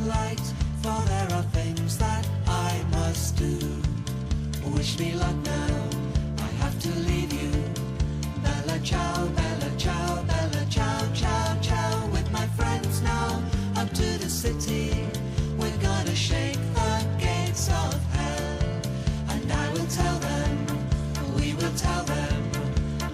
sunlight, for there are things that I must do. Wish me luck now, I have to leave you. Bella ciao, bella ciao, bella ciao, ciao, ciao. With my friends now, up to the city. We're gonna shake the gates of hell. And I will tell them, we will tell them,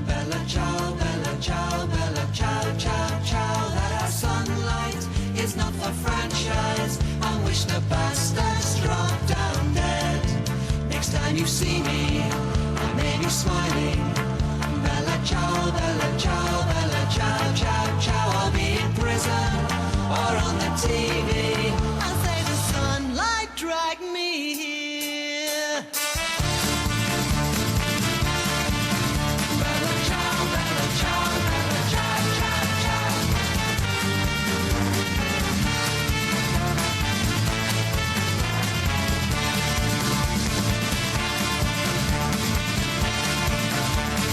bella ciao, bella ciao, bella ciao, ciao, ciao. That our sunlight is not for franchise. I wish the bastards dropped down dead. Next time you see me, I may be smiling. Bella ciao, bella ciao, bella ciao, ciao, ciao. I'll be in prison or on the TV. I'll say the sunlight dragged me here. Bella ciao, bella ciao, bella ciao, ciao, ciao.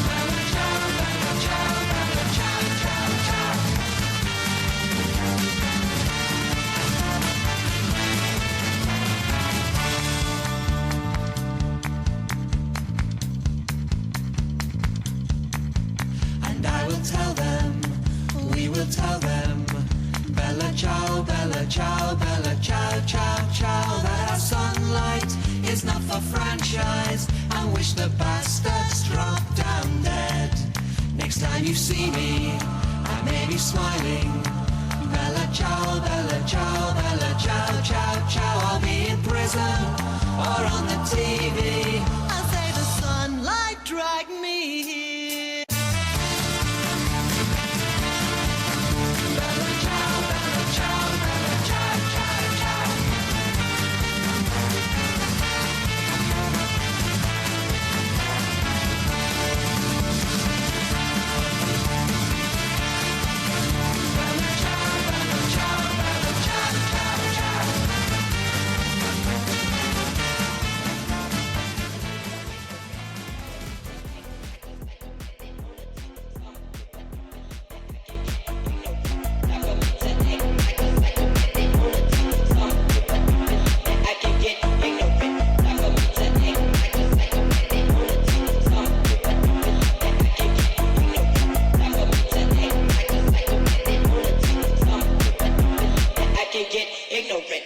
Bella ciao, bella ciao, bella ciao, ciao, ciao. And I will tell them, we will tell them, bella ciao, bella ciao, bella ciao, ciao, ciao. That our sunlight is not for franchise. I wish the bastards dropped down dead. Next time you see me, I may be smiling. Bella ciao, bella ciao, bella ciao, ciao, ciao. I'll be in prison or on the TV. I'll say the sunlight dragged me here. Bella ciao, bella ciao, bella ciao, ciao, ciao. Bella ciao, bella ciao, bella ciao, ciao, ciao. I can get ignorant.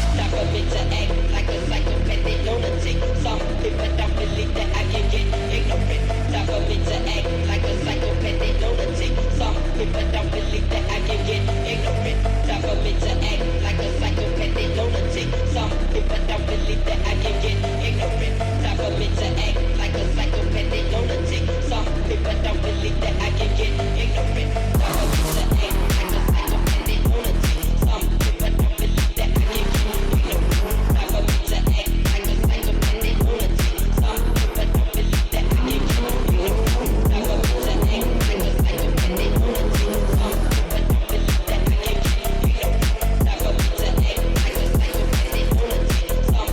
Time for me to act like a psychopathic lunatic. Some people don't believe that I can get ignorant. Time for me to act like a psychopathic lunatic. Some people don't believe that I can get ignorant. Time for me to act like a psychopathic lunatic. Some people don't believe that I can get ignorant. Time for me to act like a psychopathic lunatic. Some people don't believe that I can get ignorant. Time for me to act like a psychopathic lunatic. Some people don't believe that I can get ignorant. Time for me to act like a psychopathic lunatic. Some people don't believe that I can get ignorant. Time for me to act like a psychopathic lunatic. Some people don't believe that I can get ignorant. Time for me to act like a psychopathic lunatic. Some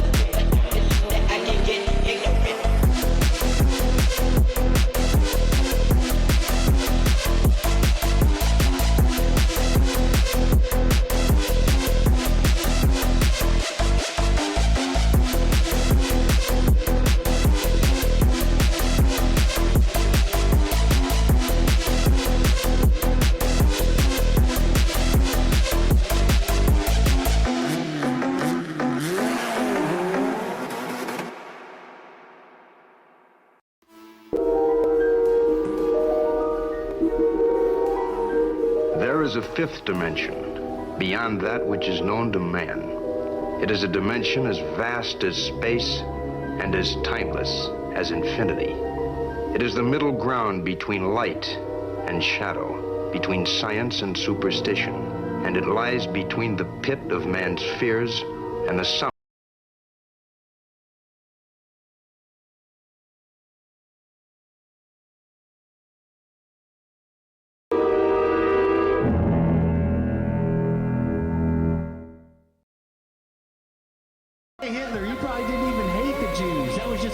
people don't believe that I can get ignorant. There is a fifth dimension, beyond that which is known to man. It is a dimension as vast as space and as timeless as infinity. It is the middle ground between light and shadow, between science and superstition, and it lies between the pit of man's fears and the summit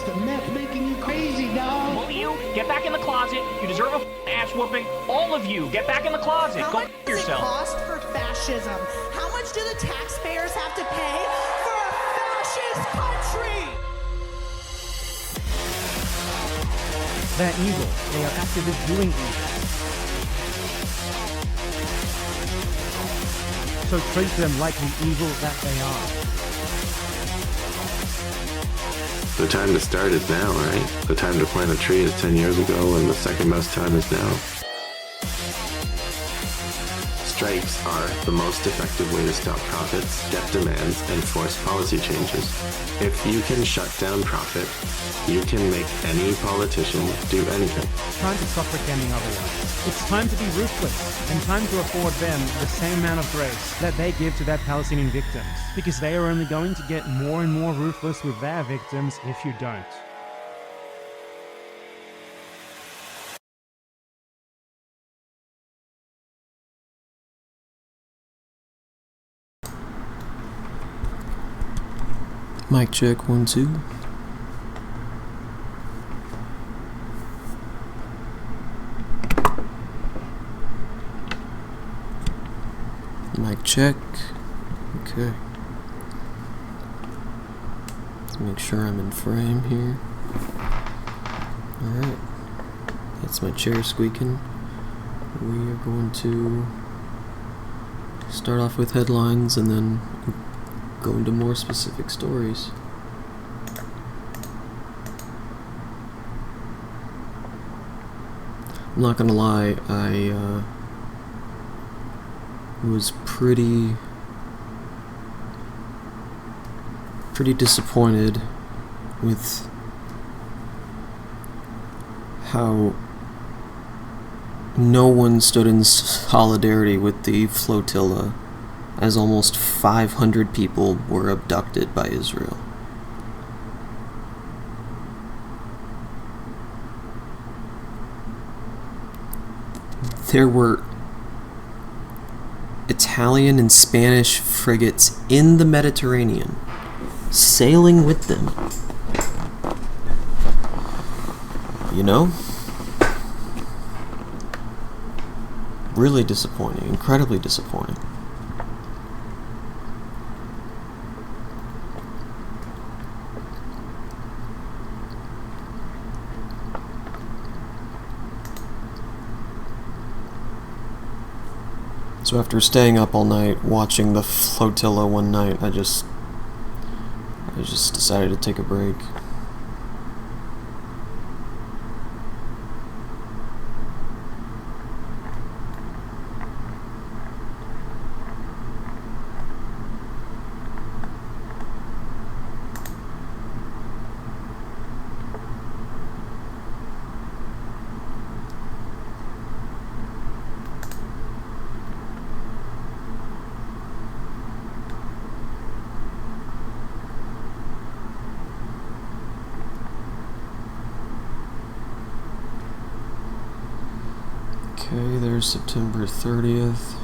It's the meth making you crazy, dog. All of you, get back in the closet. You deserve a ass whooping. All of you, get back in the closet. How Go much does it yourself. cost for fascism? How much do the taxpayers have to pay for a fascist country? They're evil. They are activists doing evil. So treat them like the evil that they are. The time to start is now, right? The time to plant a tree is 10 years ago, and the second best time is now. Strikes are the most effective way to stop profits, get demands, and force policy changes. If you can shut down profit, you can make any politician do anything. It's time to stop pretending otherwise. It's time to be ruthless, and time to afford them the same amount of grace that they give to their Palestinian victims, because they are only going to get more and more ruthless with their victims if you don't. Mic check, 1, 2. Mic check. Okay. Let's make sure I'm in frame here. Alright. That's my chair squeaking. We are going to start off with headlines and then go into more specific stories. I'm not gonna lie, I was pretty disappointed with how no one stood in solidarity with the flotilla as almost 500 people were abducted by Israel. There were Italian and Spanish frigates in the Mediterranean, sailing with them. You know? Really disappointing, incredibly disappointing. So after staying up all night watching the flotilla one night, I just decided to take a break. Okay, there's September 30th.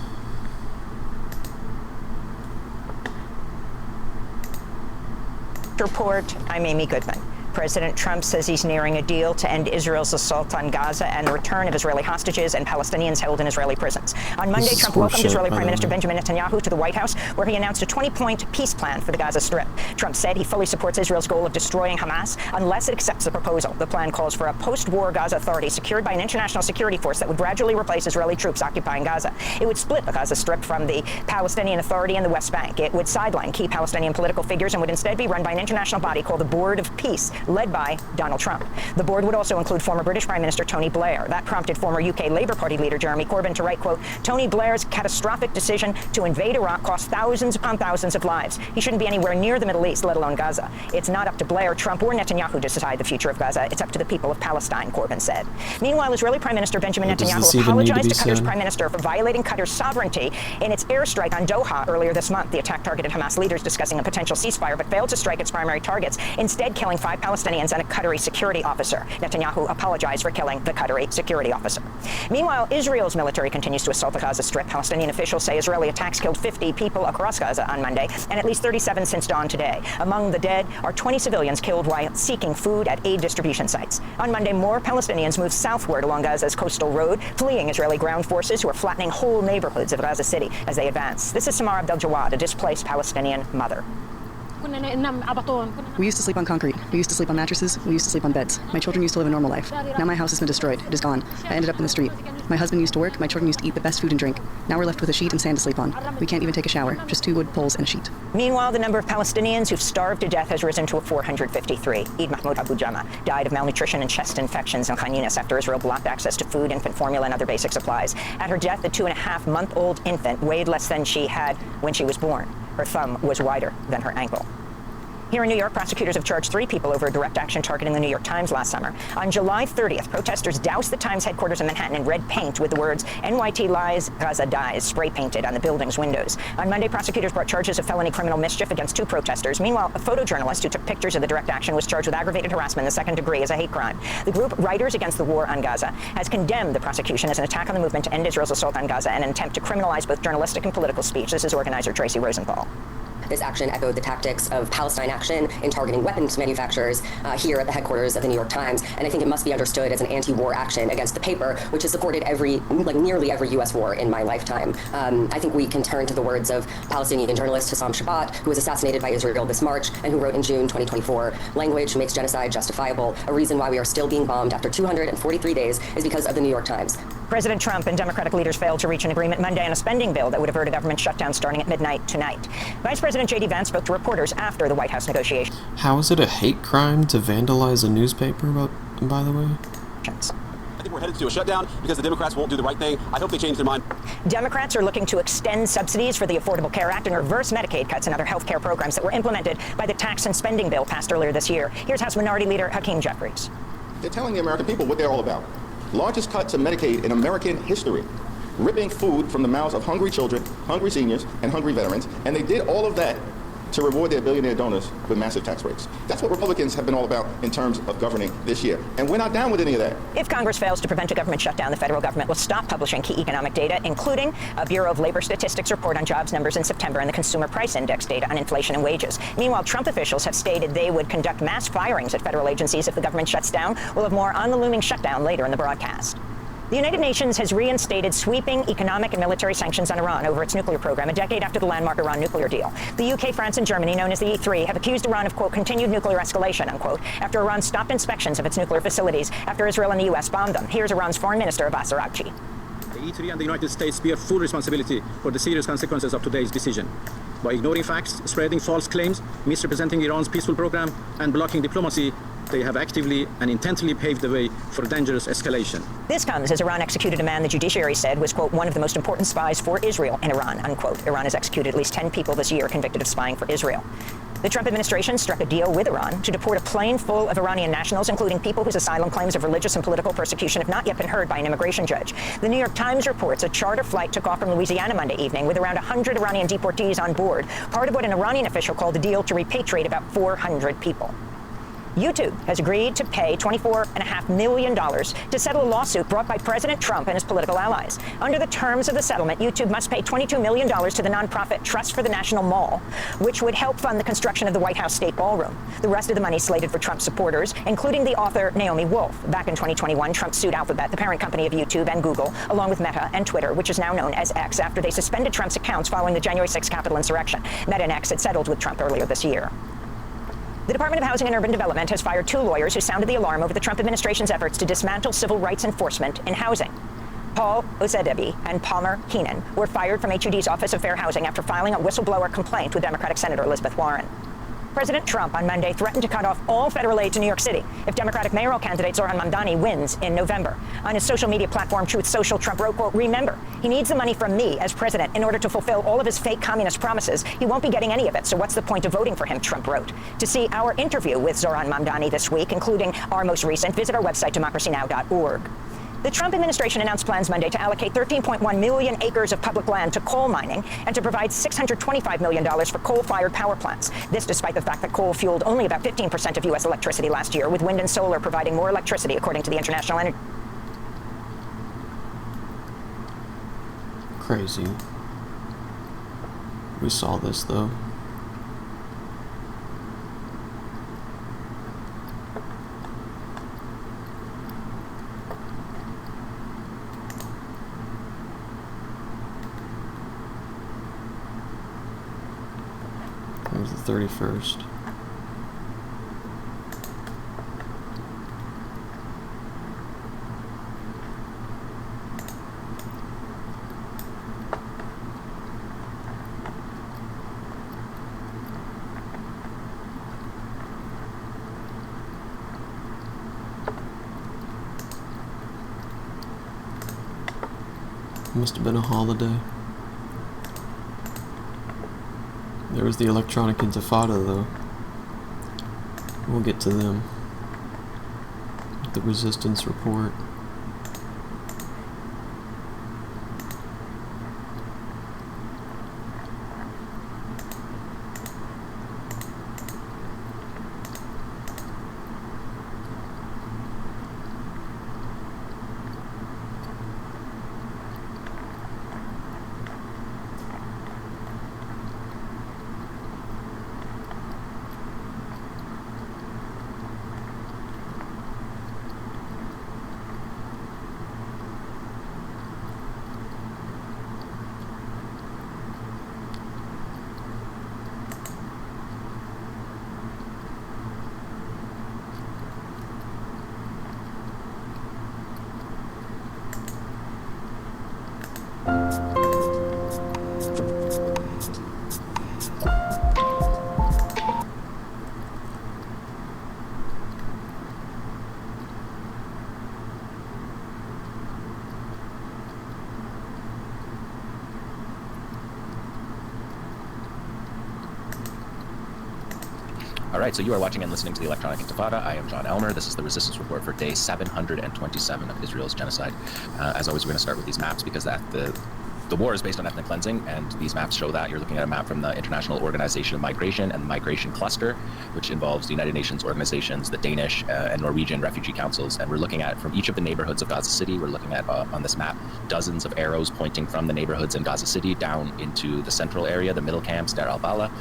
Report, I'm Amy Goodman. President Trump says he's nearing a deal to end Israel's assault on Gaza and the return of Israeli hostages and Palestinians held in Israeli prisons. On Monday, Trump welcomed Israeli Prime Minister Benjamin Netanyahu to the White House, where he announced a 20-point peace plan for the Gaza Strip. Trump said he fully supports Israel's goal of destroying Hamas unless it accepts the proposal. The plan calls for a post-war Gaza Authority secured by an international security force that would gradually replace Israeli troops occupying Gaza. It would split the Gaza Strip from the Palestinian Authority and the West Bank. It would sideline key Palestinian political figures and would instead be run by an international body called the Board of Peace, led by Donald Trump. The board would also include former British Prime Minister Tony Blair. That prompted former UK Labour Party leader Jeremy Corbyn to write, quote, Tony Blair's catastrophic decision to invade Iraq cost thousands upon thousands of lives. He shouldn't be anywhere near the Middle East, let alone Gaza. It's not up to Blair, Trump, or Netanyahu to decide the future of Gaza. It's up to the people of Palestine, Corbyn said. Meanwhile, Israeli Prime Minister Benjamin Netanyahu apologized to Qatar's Prime Minister for violating Qatar's sovereignty in its airstrike on Doha earlier this month. The attack targeted Hamas leaders discussing a potential ceasefire, but failed to strike its primary targets, instead killing 5 Palestinians Palestinians and a Qatari security officer. Netanyahu apologized for killing the Qatari security officer. Meanwhile, Israel's military continues to assault the Gaza Strip. Palestinian officials say Israeli attacks killed 50 people across Gaza on Monday, and at least 37 since dawn today. Among the dead are 20 civilians killed while seeking food at aid distribution sites. On Monday, more Palestinians moved southward along Gaza's coastal road, fleeing Israeli ground forces who are flattening whole neighborhoods of Gaza City as they advance. This is Samar Abdel-Jawad, a displaced Palestinian mother. We used to sleep on concrete. We used to sleep on mattresses. We used to sleep on beds. My children used to live a normal life. Now my house has been destroyed. It is gone. I ended up in the street. My husband used to work. My children used to eat the best food and drink. Now we're left with a sheet and sand to sleep on. We can't even take a shower. Just 2 wood poles and a sheet. Meanwhile, the number of Palestinians who've starved to death has risen to 453. Eid Mahmoud Abu Jama died of malnutrition and chest infections in Khan Yunis after Israel blocked access to food, infant formula, and other basic supplies. At her death, the 2.5-month-old infant weighed less than she had when she was born. Her thumb was wider than her ankle. Here in New York, prosecutors have charged 3 people over a direct action targeting the New York Times last summer. On July 30th, protesters doused the Times headquarters in Manhattan in red paint with the words, "NYT lies, Gaza dies," spray painted on the building's windows. On Monday, prosecutors brought charges of felony criminal mischief against 2 protesters. Meanwhile, a photojournalist who took pictures of the direct action was charged with aggravated harassment in the 2nd degree as a hate crime. The group Writers Against the War on Gaza has condemned the prosecution as an attack on the movement to end Israel's assault on Gaza and an attempt to criminalize both journalistic and political speech. This is organizer Tracy Rosenthal. This action echoed the tactics of Palestine Action in targeting weapons manufacturers here at the headquarters of the New York Times. And I think it must be understood as an anti-war action against the paper, which has supported nearly every U.S. war in my lifetime. I think we can turn to the words of Palestinian journalist Hussam Shabbat, who was assassinated by Israel this March and who wrote in June 2024, "Language makes genocide justifiable. A reason why we are still being bombed after 243 days is because of the New York Times." President Trump and Democratic leaders failed to reach an agreement Monday on a spending bill that would avert a government shutdown starting at midnight tonight. Vice President J.D. Vance spoke to reporters after the White House negotiations. How is it a hate crime to vandalize a newspaper, by the way? I think we're headed to a shutdown because the Democrats won't do the right thing. I hope they change their mind. Democrats are looking to extend subsidies for the Affordable Care Act and reverse Medicaid cuts and other health care programs that were implemented by the tax and spending bill passed earlier this year. Here's House Minority Leader Hakeem Jeffries. They're telling the American people what they're all about. Largest cut to Medicaid in American history, ripping food from the mouths of hungry children, hungry seniors, and hungry veterans, and they did all of that to reward their billionaire donors with massive tax breaks. That's what Republicans have been all about in terms of governing this year, and we're not down with any of that. If Congress fails to prevent a government shutdown, the federal government will stop publishing key economic data, including a Bureau of Labor Statistics report on jobs numbers in September and the Consumer Price Index data on inflation and wages. Meanwhile, Trump officials have stated they would conduct mass firings at federal agencies if the government shuts down. We'll have more on the looming shutdown later in the broadcast. The United Nations has reinstated sweeping economic and military sanctions on Iran over its nuclear program a decade after the landmark Iran nuclear deal. The UK, France, and Germany, known as the E3, have accused Iran of, quote, continued nuclear escalation, unquote, after Iran stopped inspections of its nuclear facilities after Israel and the US bombed them. Here's Iran's Foreign Minister Abbas Araghchi. The E3 and the United States bear full responsibility for the serious consequences of today's decision. By ignoring facts, spreading false claims, misrepresenting Iran's peaceful program, and blocking diplomacy, they have actively and intently paved the way for dangerous escalation. This comes as Iran executed a man the judiciary said was, quote, one of the most important spies for Israel in Iran, unquote. Iran has executed at least 10 people this year convicted of spying for Israel. The Trump administration struck a deal with Iran to deport a plane full of Iranian nationals, including people whose asylum claims of religious and political persecution have not yet been heard by an immigration judge. The New York Times reports a charter flight took off from Louisiana Monday evening with around 100 Iranian deportees on board, part of what an Iranian official called a deal to repatriate about 400 people. YouTube has agreed to pay $24.5 million to settle a lawsuit brought by President Trump and his political allies. Under the terms of the settlement, YouTube must pay $22 million to the nonprofit Trust for the National Mall, which would help fund the construction of the White House State Ballroom. The rest of the money slated for Trump supporters, including the author Naomi Wolf. Back in 2021, Trump sued Alphabet, the parent company of YouTube and Google, along with Meta and Twitter, which is now known as X, after they suspended Trump's accounts following the January 6th Capitol insurrection. Meta and X had settled with Trump earlier this year. The Department of Housing and Urban Development has fired 2 lawyers who sounded the alarm over the Trump administration's efforts to dismantle civil rights enforcement in housing. Paul Osedebi and Palmer Keenan were fired from HUD's Office of Fair Housing after filing a whistleblower complaint with Democratic Senator Elizabeth Warren. President Trump on Monday threatened to cut off all federal aid to New York City if Democratic mayoral candidate Zohran Mamdani wins in November. On his social media platform, Truth Social, Trump wrote, quote, remember, he needs the money from me as president in order to fulfill all of his fake communist promises. He won't be getting any of it, so what's the point of voting for him, Trump wrote. To see our interview with Zohran Mamdani this week, including our most recent, visit our website, democracynow.org. The Trump administration announced plans Monday to allocate 13.1 million acres of public land to coal mining and to provide $625 million for coal-fired power plants. This despite the fact that coal fueled only about 15% of U.S. electricity last year, with wind and solar providing more electricity, according to the International Energy. Crazy. We saw this, though. There's the 31st. Must have been a holiday. There was the electronic intifada, though. We'll get to them. The resistance report. All right, so you are watching and listening to the Electronic Intifada. I am John Elmer. This is the Resistance Report for day 727 of Israel's genocide. As always, we're going to start with these maps because the war is based on ethnic cleansing, and these maps show that. You're looking at a map from the International Organization of Migration and the Migration Cluster, which involves the United Nations organizations, the Danish and Norwegian refugee councils, and we're looking at from each of the neighborhoods of Gaza City. We're looking at, on this map, dozens of arrows pointing from the neighborhoods in Gaza City down into the central area, the middle camps, Deir al-Bala,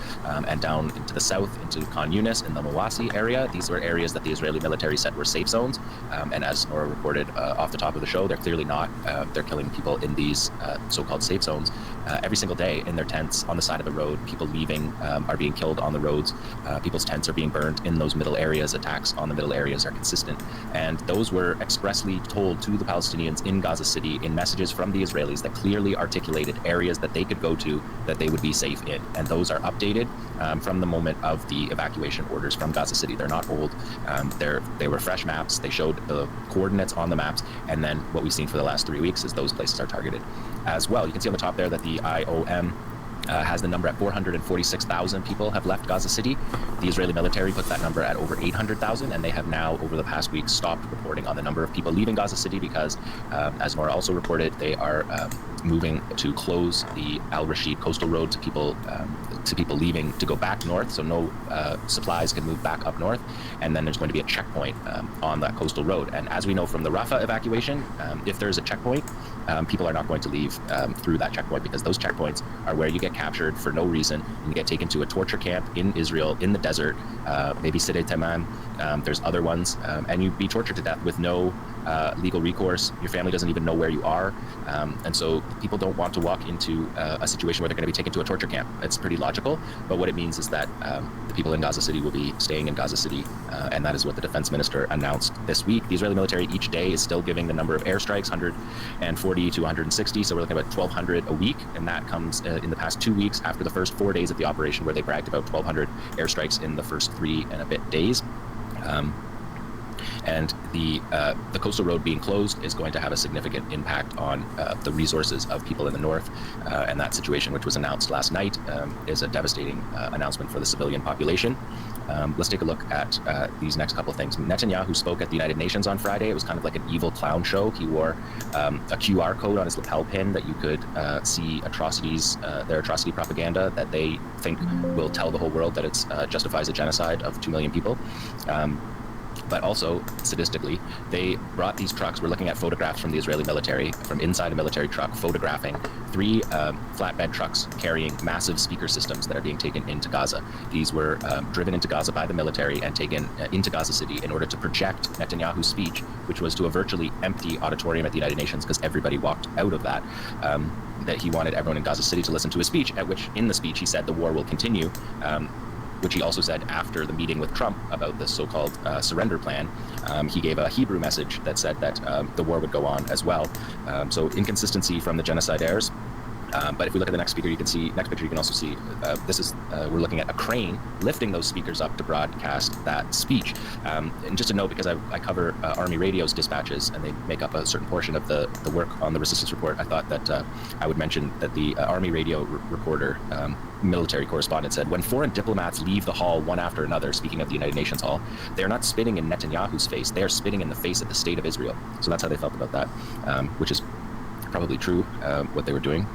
and down into the south, into Khan Yunis in the Mawasi area. These were areas that the Israeli military said were safe zones, and as Nora reported off the top of the show, they're clearly not. They're killing people in these so-called safe zones every single day in their tents on the side of the road. People leaving are being killed on the roads. People's tents are being burned in those middle areas. Attacks on the middle areas are consistent, and those were expressly told to the Palestinians in Gaza City in messages from the Israelis that clearly articulated areas that they could go to that they would be safe in, and those are updated from the moment of the evacuation orders from Gaza City. They're not old. They were fresh maps. They showed the coordinates on the maps, and then what we've seen for the last 3 weeks is those places are targeted as well. You can see on the top there that the IOM has the number at 446,000 people have left Gaza City. The Israeli military puts that number at over 800,000, and they have now, over the past week, stopped reporting on the number of people leaving Gaza City because, as Nora also reported, they are moving to close the Al Rashid coastal road to people leaving to go back north, so no supplies can move back up north, and then there's going to be a checkpoint on that coastal road. And as we know from the Rafah evacuation, if there's a checkpoint, people are not going to leave through that checkpoint, because those checkpoints are where you get captured for no reason and you get taken to a torture camp in Israel in the desert, maybe Sidi Taman. There's other ones, and you be tortured to death with no legal recourse. Your family doesn't even know where you are, and so people don't want to walk into a situation where they're going to be taken to a torture camp. It's pretty logical, but what it means is that the people in Gaza City will be staying in Gaza City, and that is what the defense minister announced this week. The Israeli military each day is still giving the number of airstrikes, 140 to 160, so we're looking at about 1,200 a week, and that comes in the past 2 weeks after the first 4 days of the operation, where they bragged about 1,200 airstrikes in the first 3 and a bit days. And the coastal road being closed is going to have a significant impact on the resources of people in the north. And that situation, which was announced last night, is a devastating announcement for the civilian population. Let's take a look at these next couple of things. Netanyahu spoke at the United Nations on Friday. It was kind of like an evil clown show. He wore a QR code on his lapel pin that you could see atrocities, their atrocity propaganda that they think will tell the whole world that it justifies a genocide of 2 million people. But also, sadistically, they brought these trucks. We're looking at photographs from the Israeli military, from inside a military truck, photographing 3 flatbed trucks carrying massive speaker systems that are being taken into Gaza. These were driven into Gaza by the military and taken into Gaza City in order to project Netanyahu's speech, which was to a virtually empty auditorium at the United Nations because everybody walked out of that. That he wanted everyone in Gaza City to listen to his speech, at which in the speech he said the war will continue. Which he also said after the meeting with Trump about the so-called surrender plan. He gave a Hebrew message that said that the war would go on as well. So inconsistency from the genocidaires. But if we look at the next picture, you can also see we're looking at a crane lifting those speakers up to broadcast that speech. And just a note, because I cover Army radio's dispatches, and they make up a certain portion of the work on the resistance report, I thought that I would mention that the Army radio reporter, military correspondent, said, when foreign diplomats leave the hall one after another, speaking of the United Nations hall, they are not spitting in Netanyahu's face, they are spitting in the face of the state of Israel. So that's how they felt about that, which is probably true, what they were doing.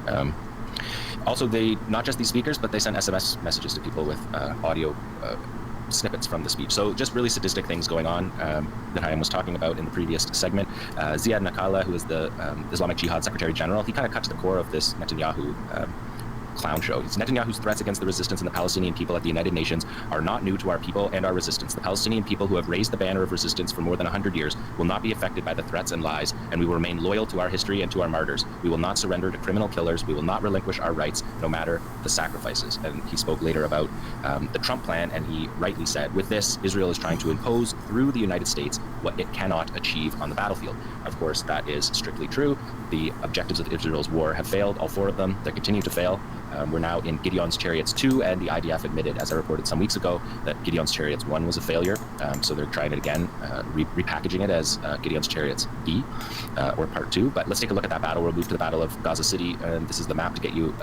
Also, they, not just these speakers, but they sent SMS messages to people with audio snippets from the speech. So just really sadistic things going on that Hayam was talking about in the previous segment. Ziad Nakala, who is the Islamic Jihad Secretary General, he kind of cut to the core of this Netanyahu clown show. Netanyahu's threats against the resistance and the Palestinian people at the United Nations are not new to our people and our resistance. The Palestinian people who have raised the banner of resistance for more than 100 years will not be affected by the threats and lies, and we will remain loyal to our history and to our martyrs. We will not surrender to criminal killers. We will not relinquish our rights, no matter the sacrifices. And he spoke later about the Trump plan, and he rightly said, with this, Israel is trying to impose through the United States what it cannot achieve on the battlefield. Of course, that is strictly true. The objectives of Israel's war have failed, all 4 of them. They continue to fail. We're now in Gideon's Chariots 2, and the IDF admitted, as I reported some weeks ago, that Gideon's Chariots 1 was a failure. So they're trying it again, repackaging it as Gideon's Chariots B, or Part 2. But let's take a look at that battle. We'll move to the Battle of Gaza City, and this is the map to get you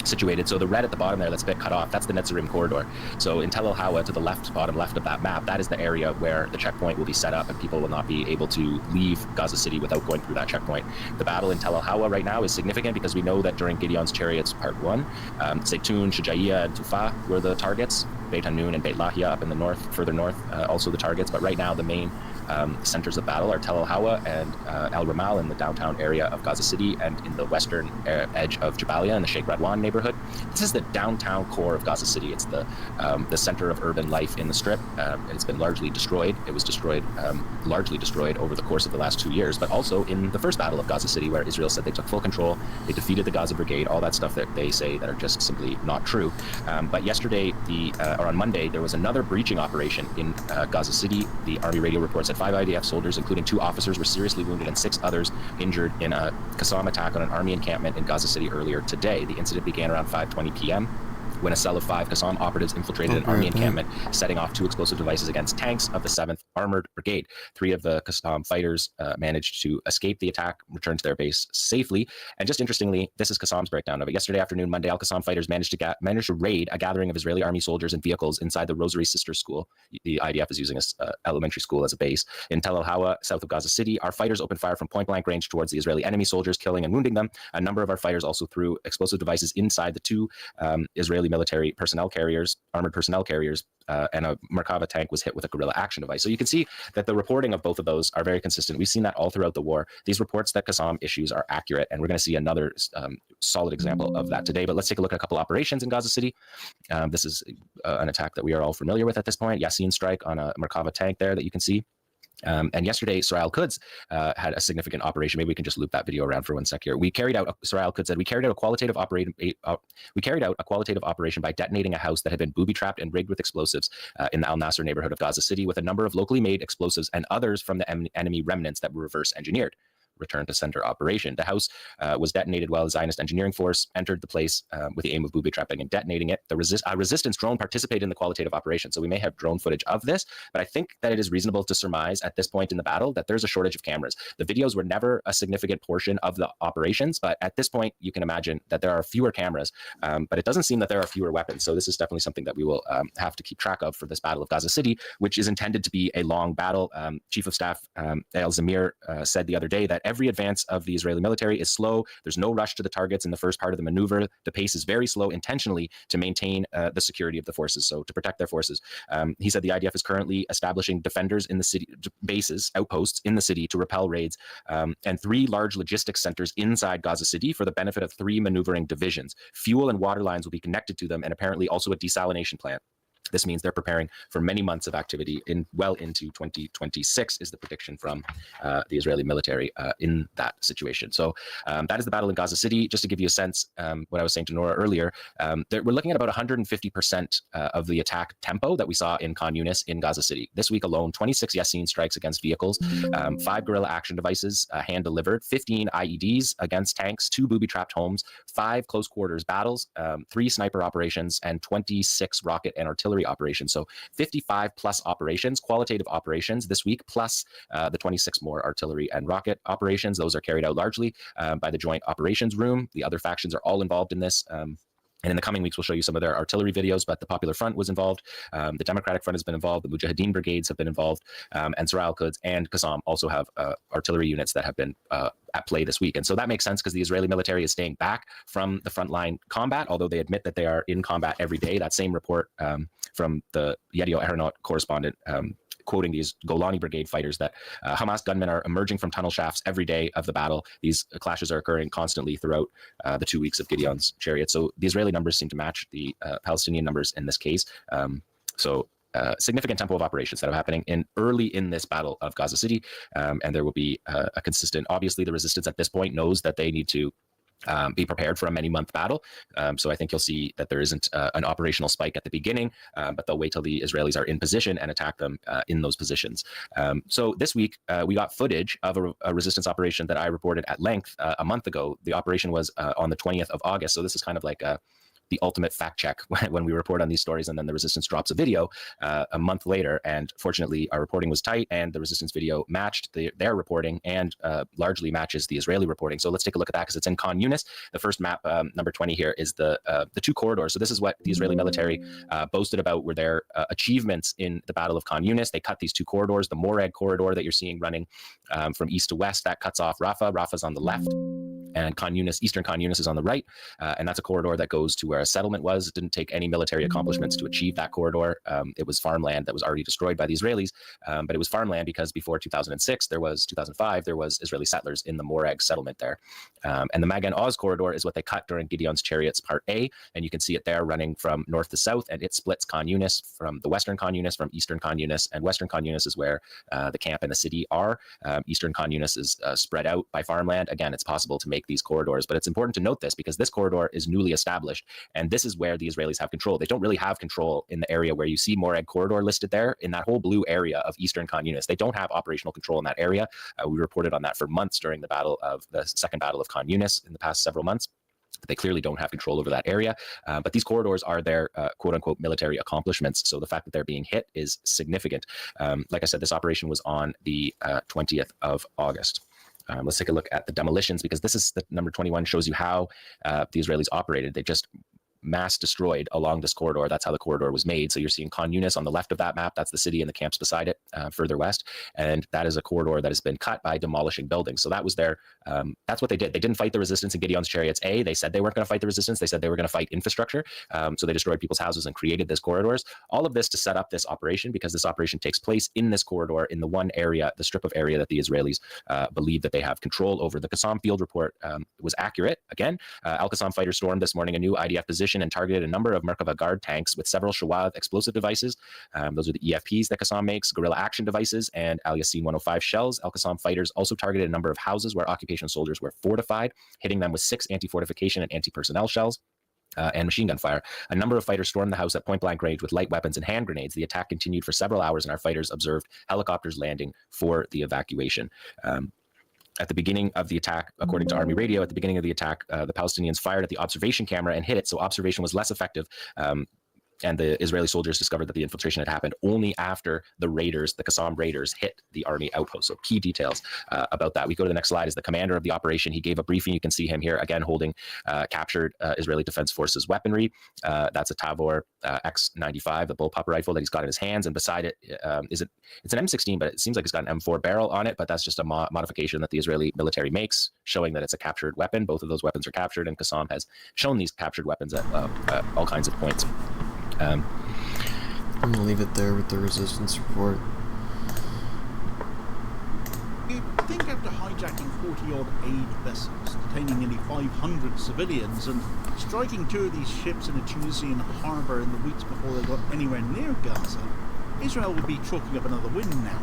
situated. So the red at the bottom there that's a bit cut off, that's the Netzarim corridor. So in Tel El Hawa, to the left, bottom left of that map, that is the area where the checkpoint will be set up and people will not be able to leave Gaza City without going through that checkpoint. The battle in Tel El Hawa right now is significant because we know that during Gideon's Chariots Part 1, Zaytun, Shujaiya, and Tufa were the targets. Beit Hanun and Beit Lahia up in the north, further north, also the targets. But right now, the main centers of battle are Tel El Hawa and Al Ramal in the downtown area of Gaza City, and in the western edge of Jabalia in the Sheikh Radwan neighborhood. This is the downtown core of Gaza City. It's the center of urban life in the Strip. It's been largely destroyed. It was destroyed, largely destroyed over the course of the last 2 years, but also in the first battle of Gaza City, where Israel said they took full control, they defeated the Gaza Brigade, all that stuff that they say that are just simply not true. But yesterday, or on Monday, there was another breaching operation in Gaza City. The Army radio reports that 5 IDF soldiers, including 2 officers, were seriously wounded and 6 others injured in a Qassam attack on an army encampment in Gaza City earlier today. The incident began around 5:20 p.m. when a cell of 5 Qassam operatives infiltrated an army encampment, setting off 2 explosive devices against tanks of the 7th Armored Brigade. 3 of the Qassam fighters managed to escape the attack, return to their base safely. And just interestingly, this is Qassam's breakdown of it. Yesterday afternoon, Monday, Al-Qassam fighters managed to raid a gathering of Israeli army soldiers and vehicles inside the Rosary Sisters School. The IDF is using this elementary school as a base. In Tel El Hawa, south of Gaza City, our fighters opened fire from point-blank range towards the Israeli enemy soldiers, killing and wounding them. A number of our fighters also threw explosive devices inside the 2 Israeli military personnel carriers, armored personnel carriers, and a Merkava tank was hit with a guerrilla action device. So you can see that the reporting of both of those are very consistent. We've seen that all throughout the war. These reports that Qassam issues are accurate, and we're going to see another solid example of that today. But let's take a look at a couple operations in Gaza City. This is an attack that we are all familiar with at this point. Yasin strike on a Merkava tank there that you can see. And yesterday, Soraya Al-Quds had a significant operation. Maybe we can just loop that video around for 1 sec here. Soraya Al-Quds said, we carried out a qualitative operation by detonating a house that had been booby-trapped and rigged with explosives in the Al Nasser neighborhood of Gaza City, with a number of locally made explosives and others from the enemy remnants that were reverse engineered. return to center operation. The house was detonated while a Zionist engineering force entered the place with the aim of booby trapping and detonating it. The resistance drone participated in the qualitative operation, so we may have drone footage of this, but I think that it is reasonable to surmise at this point in the battle that there's a shortage of cameras. The videos were never a significant portion of the operations, but at this point, you can imagine that there are fewer cameras, but it doesn't seem that there are fewer weapons. So this is definitely something that we will have to keep track of for this Battle of Gaza City, which is intended to be a long battle. Chief of Staff El Zamir said the other day that every advance of the Israeli military is slow. There's no rush to the targets in the first part of the maneuver. The pace is very slow intentionally to maintain the security of the forces, so to protect their forces. He said the IDF is currently establishing defenders in the city, bases, outposts in the city to repel raids, and 3 large logistics centers inside Gaza City for the benefit of 3 maneuvering divisions. Fuel and water lines will be connected to them, and apparently also a desalination plant. This means they're preparing for many months of activity well into 2026 is the prediction from the Israeli military in that situation. So that is the battle in Gaza City. Just to give you a sense, what I was saying to Nora earlier, we're looking at about 150% of the attack tempo that we saw in Khan Yunis in Gaza City. This week alone, 26 Yasin strikes against vehicles, 5 guerrilla action devices hand-delivered, 15 IEDs against tanks, 2 booby-trapped homes, 5 close quarters battles, 3 sniper operations, and 26 rocket and artillery operations. So 55 plus operations, qualitative operations this week, plus the 26 more artillery and rocket operations. Those are carried out largely by the Joint Operations Room. The other factions are all involved in this. And in the coming weeks, we'll show you some of their artillery videos, but the Popular Front was involved. The Democratic Front has been involved. The Mujahideen brigades have been involved. And Sar al-Quds and Qassam also have artillery units that have been at play this week. And so that makes sense because the Israeli military is staying back from the frontline combat, although they admit that they are in combat every day. That same report from the Yedio Aeronaut correspondent quoting these Golani Brigade fighters that Hamas gunmen are emerging from tunnel shafts every day of the battle. These clashes are occurring constantly throughout the 2 weeks of Gideon's chariot. So the Israeli numbers seem to match the Palestinian numbers in this case. Significant tempo of operations that are happening early in this battle of Gaza City. And there will be a consistent, obviously the resistance at this point knows that they need to be prepared for a many-month battle. So I think you'll see that there isn't an operational spike at the beginning, but they'll wait till the Israelis are in position and attack them in those positions. So this week, we got footage of a resistance operation that I reported at length a month ago. The operation was on the 20th of August. So this is kind of like the ultimate fact check when we report on these stories, and then the resistance drops a video a month later. And fortunately, our reporting was tight, and the resistance video matched their reporting and largely matches the Israeli reporting. So let's take a look at that because it's in Khan Yunis. The first map, number 20 here, is the 2 corridors. So this is what the Israeli military boasted about were their achievements in the Battle of Khan Yunis. They cut these 2 corridors. The Moreg corridor that you're seeing running from east to west, that cuts off Rafah. Rafah's on the left, and Khan Yunis, eastern Khan Yunis, is on the right. And that's a corridor that goes to where a settlement was. It didn't take any military accomplishments to achieve that corridor. It was farmland that was already destroyed by the Israelis, but it was farmland because before 2005, there was Israeli settlers in the Moreg settlement there. And the Magan Oz corridor is what they cut during Gideon's Chariots Part A, and you can see it there running from north to south, and it splits Khan Yunis from the western Khan Yunis from eastern Khan Yunis, and western Khan Yunis is where the camp and the city are. Eastern Khan Yunis is spread out by farmland. Again, it's possible to make these corridors, but it's important to note this because this corridor is newly established, and this is where the Israelis have control. They don't really have control in the area where you see Moreg corridor listed there, in that whole blue area of eastern Khan Yunis. They don't have operational control in that area. We reported on that for months during the second battle of Khan Yunis in the past several months. They clearly don't have control over that area, but these corridors are their quote-unquote military accomplishments. So the fact that they're being hit is significant. Like I said, this operation was on the 20th of August. Let's take a look at the demolitions, because this is the number 21 shows you how the Israelis operated. They just mass destroyed along this corridor. That's how the corridor was made. So you're seeing Khan Yunis on the left of that map. That's the city and the camps beside it, further west. And that is a corridor that has been cut by demolishing buildings. So that was their, that's what they did. They didn't fight the resistance in Gideon's Chariots A. They said they weren't going to fight the resistance. They said they were going to fight infrastructure. So they destroyed people's houses and created this corridors. All of this to set up this operation, because this operation takes place in this corridor, in the one area, the strip of area that the Israelis believe that they have control over. The Qassam field report was accurate. Again, Al-Qassam fighters stormed this morning a new IDF position and targeted a number of Merkava Guard tanks with several Shawad explosive devices. Those are the EFPs that Qassam makes, guerrilla action devices, and Al Yassin 105 shells. Al-Qassam fighters also targeted a number of houses where occupation soldiers were fortified, hitting them with 6 anti-fortification and anti-personnel shells. And machine gun fire. A number of fighters stormed the house at point-blank range with light weapons and hand grenades. The attack continued for several hours, and our fighters observed helicopters landing for the evacuation. At the beginning of the attack, according to Army radio, at the beginning of the attack, the Palestinians fired at the observation camera and hit it, so observation was less effective. And the Israeli soldiers discovered that the infiltration had happened only after the raiders, the Qassam raiders, hit the army outpost. So key details about that. We go to the next slide. Is the commander of the operation. He gave a briefing. You can see him here again holding captured Israeli Defense Forces weaponry. That's a Tavor X95, the bullpup rifle that he's got in his hands. And beside it, it's an M16, but it seems like it's got an M4 barrel on it. But that's just a modification that the Israeli military makes, showing that it's a captured weapon. Both of those weapons are captured, and Qassam has shown these captured weapons at all kinds of points. I'm gonna leave it there with the resistance report. You'd think after hijacking 40-odd aid vessels, detaining nearly 500 civilians, and striking 2 of these ships in a Tunisian harbour in the weeks before they got anywhere near Gaza, Israel would be chalking up another win now.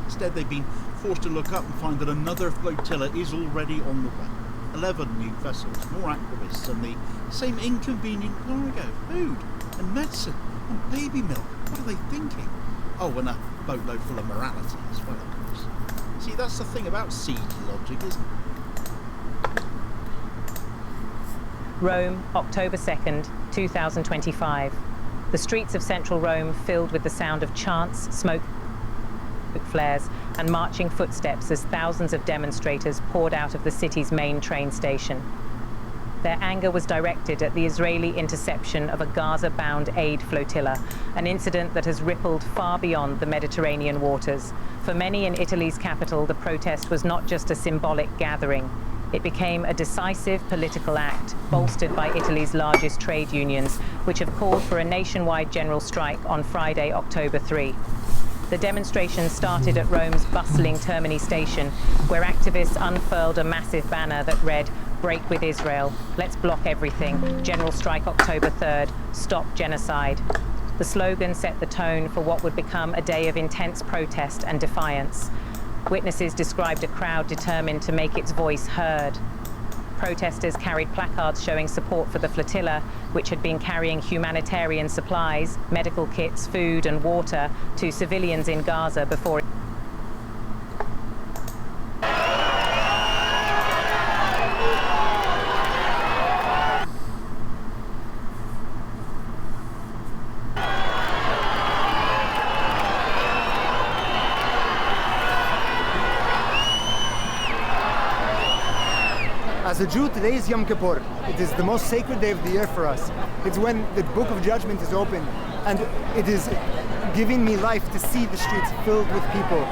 Instead, they've been forced to look up and find that another flotilla is already on the way. 11 new vessels, more activists, and the same inconvenient cargo, food and medicine and baby milk. What are they thinking? Oh, and a boatload full of morality as well, of course. See, that's the thing about siege logic, isn't it? Rome, October 2nd, 2025. The streets of central Rome filled with the sound of chants, smoke flares, and marching footsteps as thousands of demonstrators poured out of the city's main train station. Their anger was directed at the Israeli interception of a Gaza-bound aid flotilla, an incident that has rippled far beyond the Mediterranean waters. For many in Italy's capital, the protest was not just a symbolic gathering. It became a decisive political act, bolstered by Italy's largest trade unions, which have called for a nationwide general strike on Friday, October 3. The demonstration started at Rome's bustling Termini station, where activists unfurled a massive banner that read, "Break with Israel, let's block everything, General Strike October 3rd, stop genocide." The slogan set the tone for what would become a day of intense protest and defiance. Witnesses described a crowd determined to make its voice heard. Protesters carried placards showing support for the flotilla, which had been carrying humanitarian supplies, medical kits, food and water to civilians in Gaza before As a Jew, today is Yom Kippur. It is the most sacred day of the year for us. It's when the Book of Judgment is open, and it is giving me life to see the streets filled with people.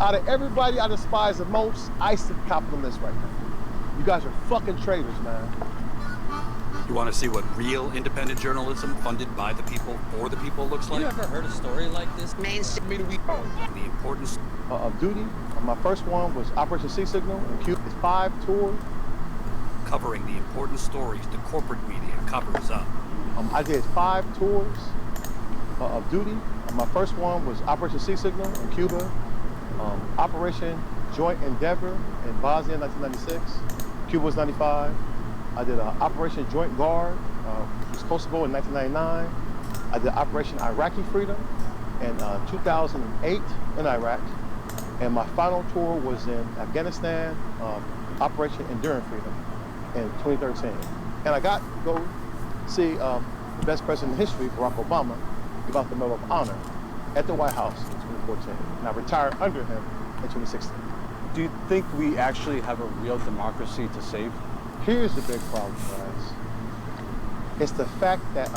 Out of everybody I despise the most, ICE is capitalist right now. You guys are fucking traitors, man. You want to see what real independent journalism funded by the people for the people looks like? You ever heard a story like this? Mainstream media. The importance of duty. My first one was Operation Sea Signal in Cuba. It's 5 tours. Covering the important stories the corporate media covers up. I did 5 tours of duty. My first one was Operation Sea Signal in Cuba. Operation Joint Endeavor in Bosnia in 1996. Cuba was 95. I did Operation Joint Guard, which was Kosovo in 1999. I did Operation Iraqi Freedom in 2008 in Iraq. And my final tour was in Afghanistan, Operation Enduring Freedom in 2013. And I got to go see the best president in history, Barack Obama, give out the Medal of Honor at the White House in 2014. And I retired under him in 2016. Do you think we actually have a real democracy to save? Here's the big problem, guys. It's the fact that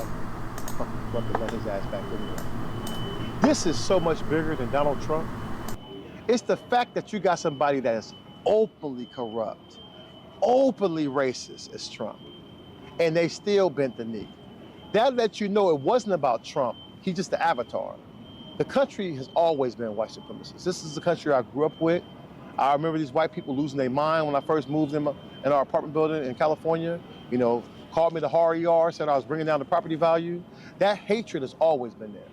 let his ass back anyway. This is so much bigger than Donald Trump. It's the fact that you got somebody that is openly corrupt, openly racist as Trump, and they still bent the knee. That lets you know it wasn't about Trump. He's just the avatar. The country has always been white supremacist. This is the country I grew up with. I remember these white people losing their mind when I first moved in our apartment building in California. You know, called me the horror ER, said I was bringing down the property value. That hatred has always been there.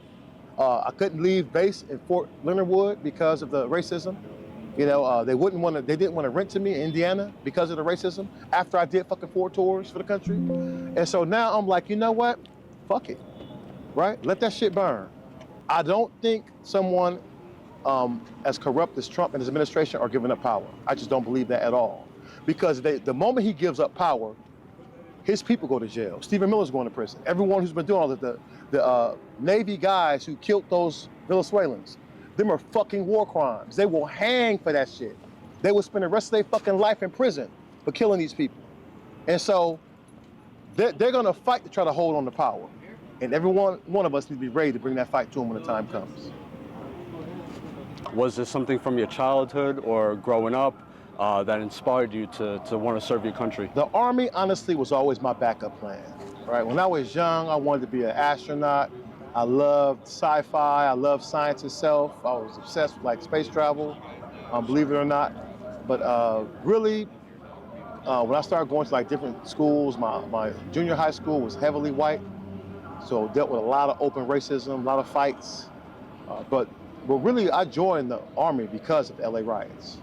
I couldn't leave base in Fort Leonard Wood because of the racism. You know, they didn't want to rent to me in Indiana because of the racism after I did fucking 4 tours for the country. And so now I'm like, you know what? Fuck it, right? Let that shit burn. I don't think someone as corrupt as Trump and his administration are giving up power. I just don't believe that at all. Because the moment he gives up power, his people go to jail. Stephen Miller's going to prison. Everyone who's been doing all the Navy guys who killed those Venezuelans, them are fucking war crimes. They will hang for that shit. They will spend the rest of their fucking life in prison for killing these people. And so they're gonna fight to try to hold on to power. And one of us needs to be ready to bring that fight to them when the time comes. Was this something from your childhood or growing up that inspired you to want to serve your country? The Army, honestly, was always my backup plan, right? When I was young, I wanted to be an astronaut. I loved sci-fi, I loved science itself. I was obsessed with like space travel, believe it or not. But really, when I started going to like different schools, my junior high school was heavily white. So dealt with a lot of open racism, a lot of fights. But really, I joined the Army because of the LA riots.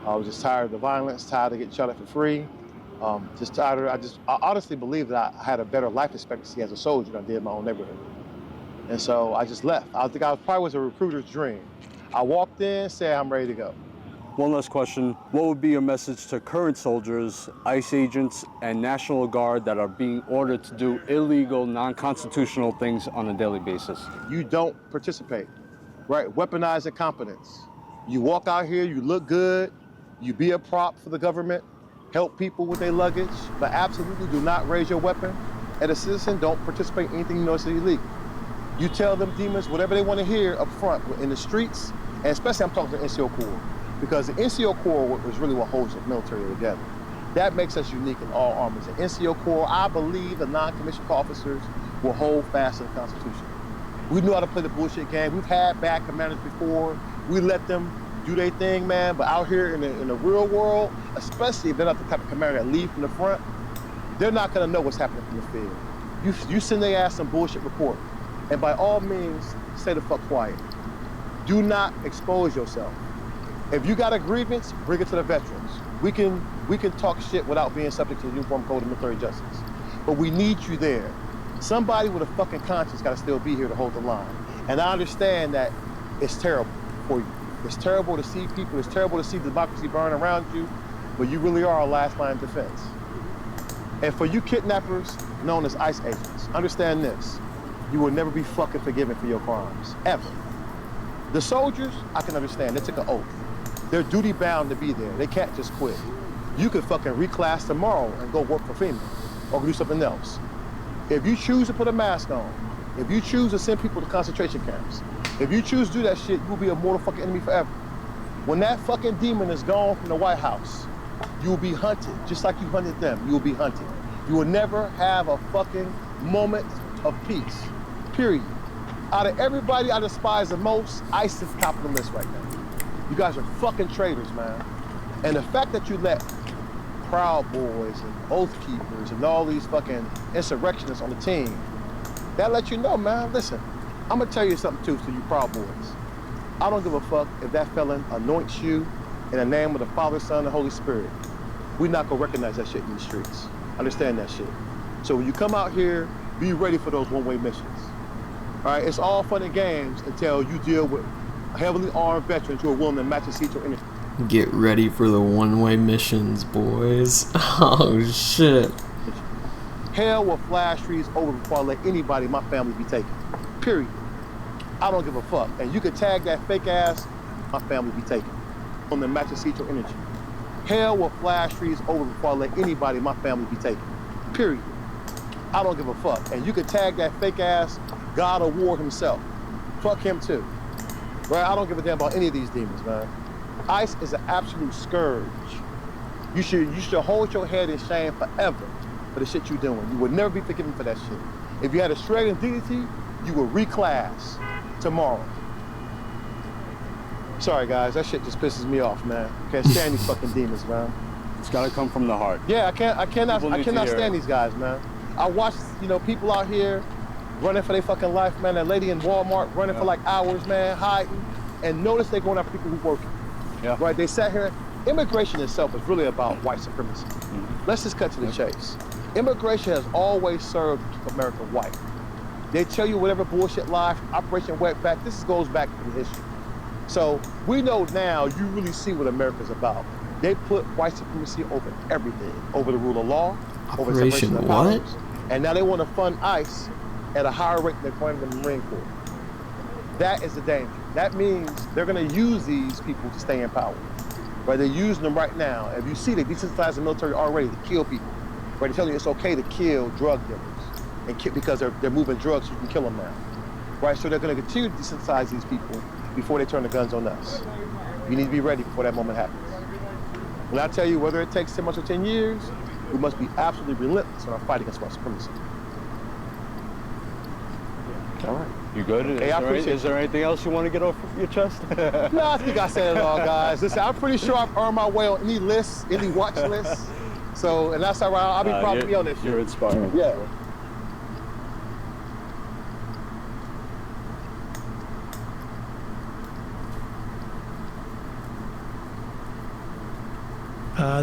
I was just tired of the violence, tired of getting shot at for free. Just tired of, I honestly believe that I had a better life expectancy as a soldier than I did in my own neighborhood. And so I just left. I think I probably was a recruiter's dream. I walked in, said I'm ready to go. One last question. What would be your message to current soldiers, ICE agents, and National Guard that are being ordered to do illegal, non-constitutional things on a daily basis? You don't participate, right? Weaponize incompetence. You walk out here, you look good, you be a prop for the government, help people with their luggage, but absolutely do not raise your weapon. As a citizen, don't participate in anything you know is illegal. You tell them demons whatever they want to hear up front in the streets, and especially I'm talking to the NCO Corps, because the NCO Corps is really what holds the military together. That makes us unique in all armies. The NCO Corps, I believe the non-commissioned officers will hold fast to the Constitution. We know how to play the bullshit game. We've had bad commanders before. We let them do their thing, man, but out here in the real world, especially if they're not the type of commander that lead from the front, they're not gonna know what's happening from the field. You send their ass some bullshit report, and by all means, stay the fuck quiet. Do not expose yourself. If you got a grievance, bring it to the veterans. We can talk shit without being subject to the Uniform Code of Military Justice. But we need you there. Somebody with a fucking conscience gotta still be here to hold the line. And I understand that it's terrible for you. It's terrible to see people, it's terrible to see democracy burn around you, but you really are our last line of defense. And for you kidnappers known as ICE agents, understand this. You will never be fucking forgiven for your crimes, ever. The soldiers, I can understand, they took an oath. They're duty bound to be there. They can't just quit. You could fucking reclass tomorrow and go work for FEMA or do something else. If you choose to put a mask on, if you choose to send people to concentration camps, if you choose to do that shit, you'll be a mortal fucking enemy forever. When that fucking demon is gone from the White House, you will be hunted, just like you hunted them. You will be hunted. You will never have a fucking moment of peace, period. Out of everybody I despise the most, ICE is top of the list right now. You guys are fucking traitors, man. And the fact that you let Proud Boys and Oath Keepers and all these fucking insurrectionists on the team, that lets you know, man, listen, I'm gonna tell you something too to you Proud Boys. I don't give a fuck if that felon anoints you in the name of the Father, Son, and Holy Spirit. We're not gonna recognize that shit in the streets. Understand that shit. So when you come out here, be ready for those one-way missions. All right, it's all fun and games until you deal with heavily armed veterans who are willing to match and see your energy. Get ready for the one-way missions, boys. Oh, shit. Hell will flash trees over before I let anybody in my family be taken. Period. I don't give a fuck. And you can tag that fake ass, my family be taken. On the match and see your energy. Hell will flash trees over before I let anybody in my family be taken. Period. I don't give a fuck. And you can tag that fake ass God of War himself. Fuck him too. Right? I don't give a damn about any of these demons, man. ICE is an absolute scourge. You should hold your head in shame forever for the shit you're doing. You will never be forgiven for that shit. If you had a shred of dignity, you will reclass tomorrow. Sorry guys, that shit just pisses me off, man. Can't stand these fucking demons, man. It's gotta come from the heart. Yeah, I cannot stand these guys, man. I watch, people out here running for their fucking life, man. That lady in Walmart running for like hours, man, hiding. And notice they're going after people who working. Yeah. Right? They sat here. Immigration itself is really about white supremacy. Let's just cut to the chase. Immigration has always served America white. They tell you whatever bullshit lie, Operation Wetback, this goes back in history. So we know now you really see what America's about. They put white supremacy over everything, over the rule of law, over the separation of powers. And now they want to fund ICE at a higher rate than they're funding the Marine Corps. That is the danger. That means they're going to use these people to stay in power. Right? They're using them right now. If you see, they desensitized the military already to kill people. Right? They're telling you it's okay to kill drug dealers and because they're moving drugs, so you can kill them now. Right? So they're going to continue to desensitize these people before they turn the guns on us. You need to be ready before that moment happens. When I tell you whether it takes 10 months or 10 years, we must be absolutely relentless in our fight against white supremacy. All right. You good? Is there anything else you want to get off your chest? No, I think I said it all, guys. Listen, I'm pretty sure I've earned my way on any list, any watch list. So, and that's all right. I'll be proud to be on this. You're inspiring. Yeah.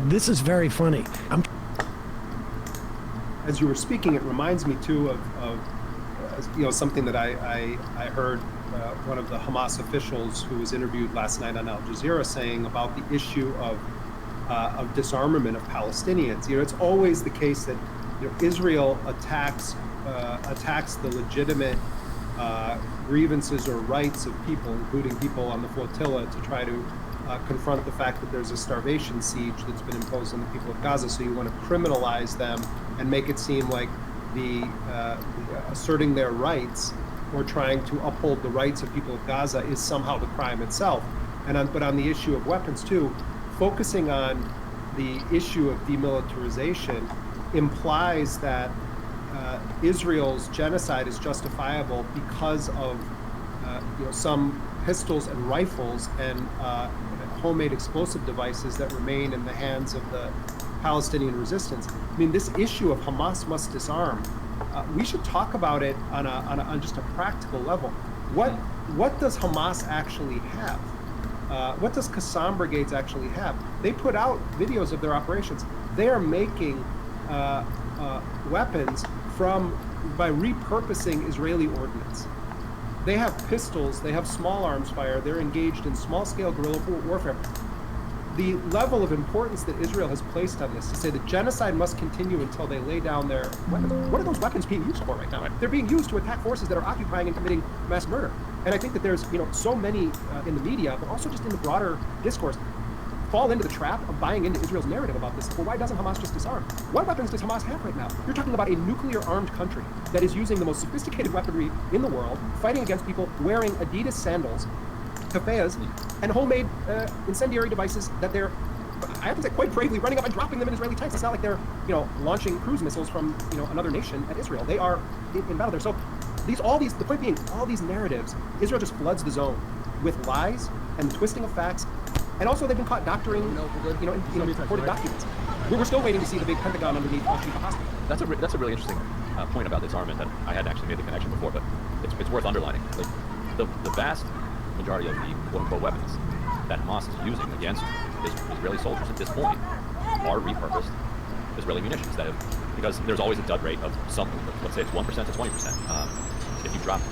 This is very funny. As you were speaking, it reminds me too of something that I heard one of the Hamas officials who was interviewed last night on Al Jazeera saying about the issue of disarmament of Palestinians. It's always the case that Israel attacks the legitimate grievances or rights of people, including people on the flotilla, to try to confront the fact that there's a starvation siege that's been imposed on the people of Gaza. So you want to criminalize them and make it seem like the asserting their rights or trying to uphold the rights of people of Gaza is somehow the crime itself. But on the issue of weapons too, focusing on the issue of demilitarization implies that Israel's genocide is justifiable because of some pistols and rifles and homemade explosive devices that remain in the hands of the Palestinian resistance. I mean, this issue of Hamas must disarm. We should talk about it on just a practical level. What does Hamas actually have? What does Qassam brigades actually have? They put out videos of their operations. They are making weapons by repurposing Israeli ordnance. They have pistols, they have small arms fire, they're engaged in small-scale guerrilla warfare. The level of importance that Israel has placed on this to say that genocide must continue until they lay down their weapons. What are those weapons being used for right now? They're being used to attack forces that are occupying and committing mass murder. And I think that there's so many in the media, but also just in the broader discourse, fall into the trap of buying into Israel's narrative about this. Well, why doesn't Hamas just disarm? What weapons does Hamas have right now? You're talking about a nuclear-armed country that is using the most sophisticated weaponry in the world, fighting against people wearing Adidas sandals, kafayas, and homemade incendiary devices that they're, I have to say, quite bravely running up and dropping them in Israeli tanks. It's not like they're, launching cruise missiles from, another nation at Israel. They are in battle there. So the point being, all these narratives, Israel just floods the zone with lies and the twisting of facts. And also, they've been caught doctoring, reported documents. We're still waiting to see the big Pentagon underneath Al-Shifa Hospital. That's a really interesting point about disarmament that I hadn't actually made the connection before, but it's worth underlining. Like the vast majority of the quote-unquote weapons that Hamas is using against Israeli soldiers at this point are repurposed Israeli munitions because there's always a dud rate of something. Let's say it's 1% to 20%. If you drop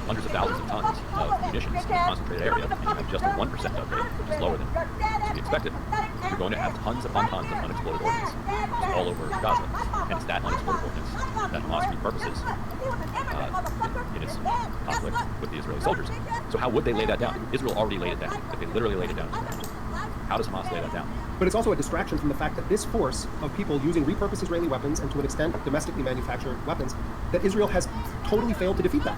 hundreds of thousands of tons of munitions in a concentrated area, and you have just a 1% dud rate, which is lower than to be expected, you're going to have tons upon tons of unexploded ordnance all over Gaza. And it's that unexploded ordnance that Hamas repurposes in its conflict with the Israeli soldiers. So how would they lay that down? Israel already laid it down. If they literally laid it down, how does Hamas lay that down? But it's also a distraction from the fact that this force of people using repurposed Israeli weapons and to an extent domestically manufactured weapons, that Israel has totally failed to defeat them.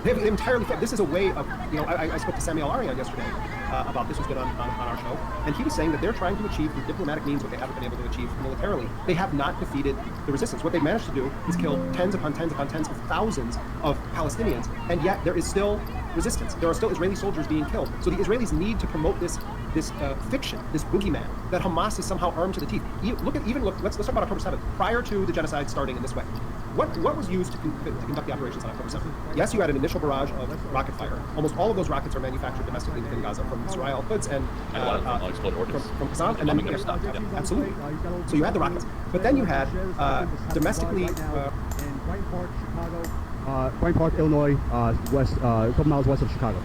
They've entirely failed. This is a way of, I spoke to Samuel Arian yesterday about this, who's been on our show, and he was saying that they're trying to achieve through diplomatic means what they haven't been able to achieve militarily. They have not defeated the resistance. What they managed to do is kill tens upon tens upon tens of thousands of Palestinians, and yet there is still resistance. There are still Israeli soldiers being killed. So the Israelis need to promote this fiction, this boogeyman, that Hamas is somehow armed to the teeth. Let's talk about October 7th. Prior to the genocide starting in this way, what was used to conduct the operations on October 7th? Yes, you had an initial barrage of rocket fire. Almost all of those rockets are manufactured domestically within Gaza from Israel hoods and a lot of them unexploded ordnance. From Kazan, and then absolutely. So you had the rockets, but then you had domestically. Bryant Park, Chicago. Bryant Park, Illinois, west, a couple miles west of Chicago.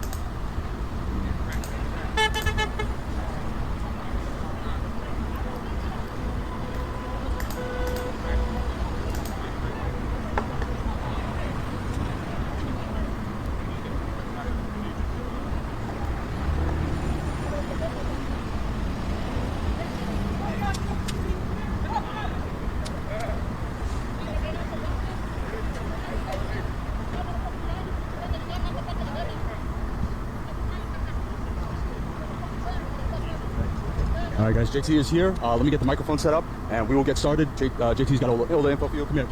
All right, guys, JT is here. Let me get the microphone set up, and we will get started. JT's got all the info for you. Come here.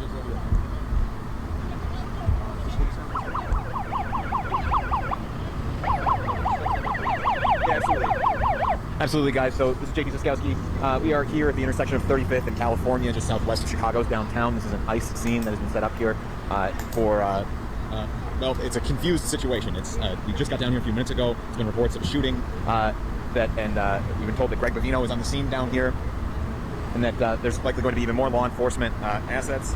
Absolutely, guys. So this is JT Siskowski. We are here at the intersection of 35th and California, just southwest of Chicago's downtown. This is an ICE scene that has been set up here well, it's a confused situation. It's we just got down here a few minutes ago. There's been reports of a shooting. We've been told that Greg Bovino is on the scene down here, and that there's likely going to be even more law enforcement assets.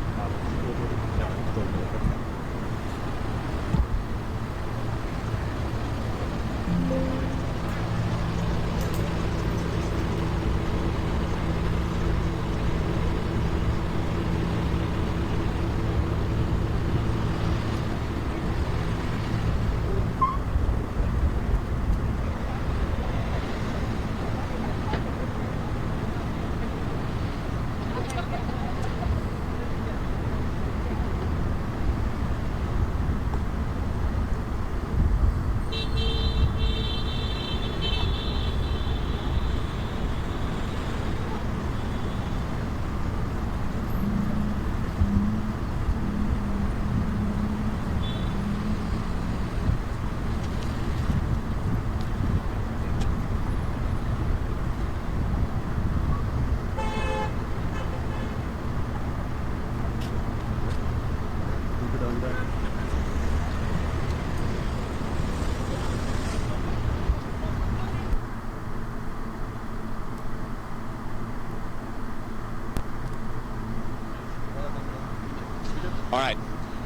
All right.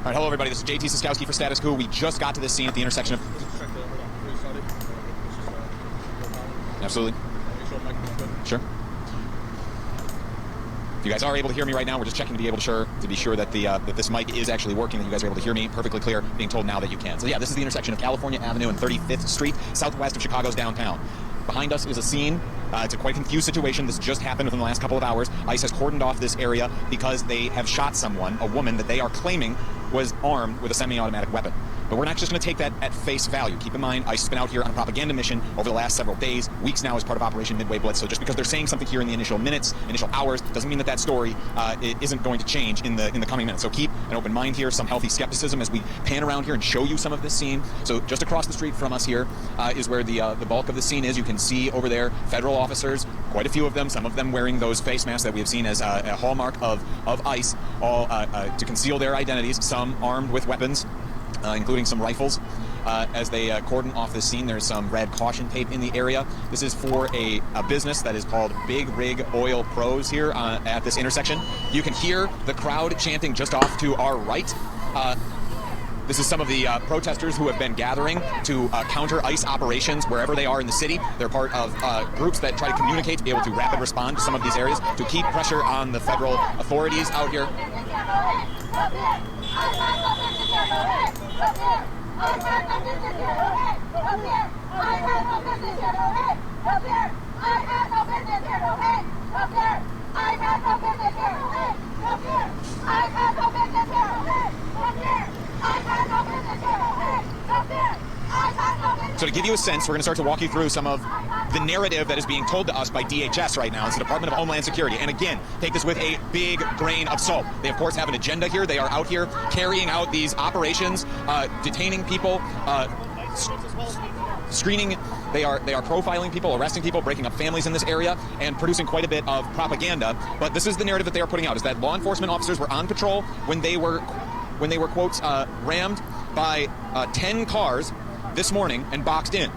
Hello, everybody. This is JT Siskowski for Status Quo. We just got to this scene at the intersection of... Absolutely. Sure. If you guys are able to hear me right now, we're just checking to be sure that that this mic is actually working, that you guys are able to hear me perfectly clear, being told now that you can. So yeah, this is the intersection of California Avenue and 35th Street, southwest of Chicago's downtown. Behind us is a scene. It's a quite confused situation. This just happened within the last couple of hours. ICE has cordoned off this area because they have shot someone, a woman that they are claiming was armed with a semi-automatic weapon. But we're not just going to take that at face value. Keep in mind, ICE has been out here on a propaganda mission over the last several days, weeks now as part of Operation Midway Blitz. So just because they're saying something here in the initial minutes, initial hours, doesn't mean that that story isn't going to change in the coming minutes. So keep an open mind here, some healthy skepticism as we pan around here and show you some of this scene. So just across the street from us here is where the bulk of the scene is. You can see over there federal officers, quite a few of them, some of them wearing those face masks that we have seen as a hallmark of ICE, all to conceal their identities, some armed with weapons, including some rifles. As they cordon off this scene, there's some red caution tape in the area. This is for a business that is called Big Rig Oil Pros here at this intersection. You can hear the crowd chanting just off to our right. This is some of the protesters who have been gathering to counter ICE operations wherever they are in the city. They're part of groups that try to communicate to be able to rapid respond to some of these areas to keep pressure on the federal authorities out here. So to give you a sense, we're going to start to walk you through some of the narrative that is being told to us by DHS right now. It's the Department of Homeland Security. And again, take this with a big grain of salt. They, of course, have an agenda here. They are out here carrying out these operations, detaining people, screening, they are profiling people, arresting people, breaking up families in this area, and producing quite a bit of propaganda. But this is the narrative that they are putting out: is that law enforcement officers were on patrol when they were quotes rammed by 10 cars this morning and boxed in.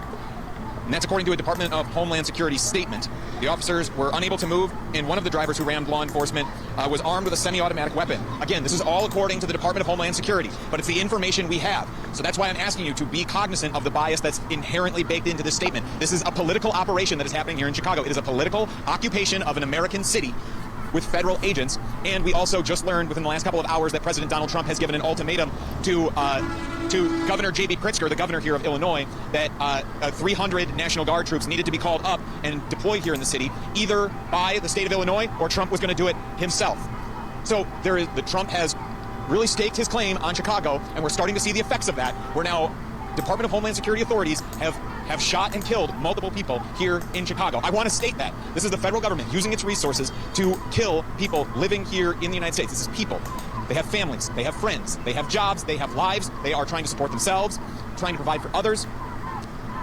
And that's according to a Department of Homeland Security statement. The officers were unable to move, and one of the drivers who rammed law enforcement was armed with a semi-automatic weapon. Again, this is all according to the Department of Homeland Security, but it's the information we have. So that's why I'm asking you to be cognizant of the bias that's inherently baked into this statement. This is a political operation that is happening here in Chicago. It is a political occupation of an American city with federal agents, and we also just learned within the last couple of hours that President Donald Trump has given an ultimatum to Governor J.B. Pritzker, the governor here of Illinois, that 300 National Guard troops needed to be called up and deployed here in the city, either by the state of Illinois or Trump was going to do it himself. So the Trump has really staked his claim on Chicago, and we're starting to see the effects of that. We're now Department of Homeland Security authorities have shot and killed multiple people here in Chicago. I want to state that. This is the federal government using its resources to kill people living here in the United States. This is people. They have families, they have friends, they have jobs, they have lives, they are trying to support themselves, trying to provide for others.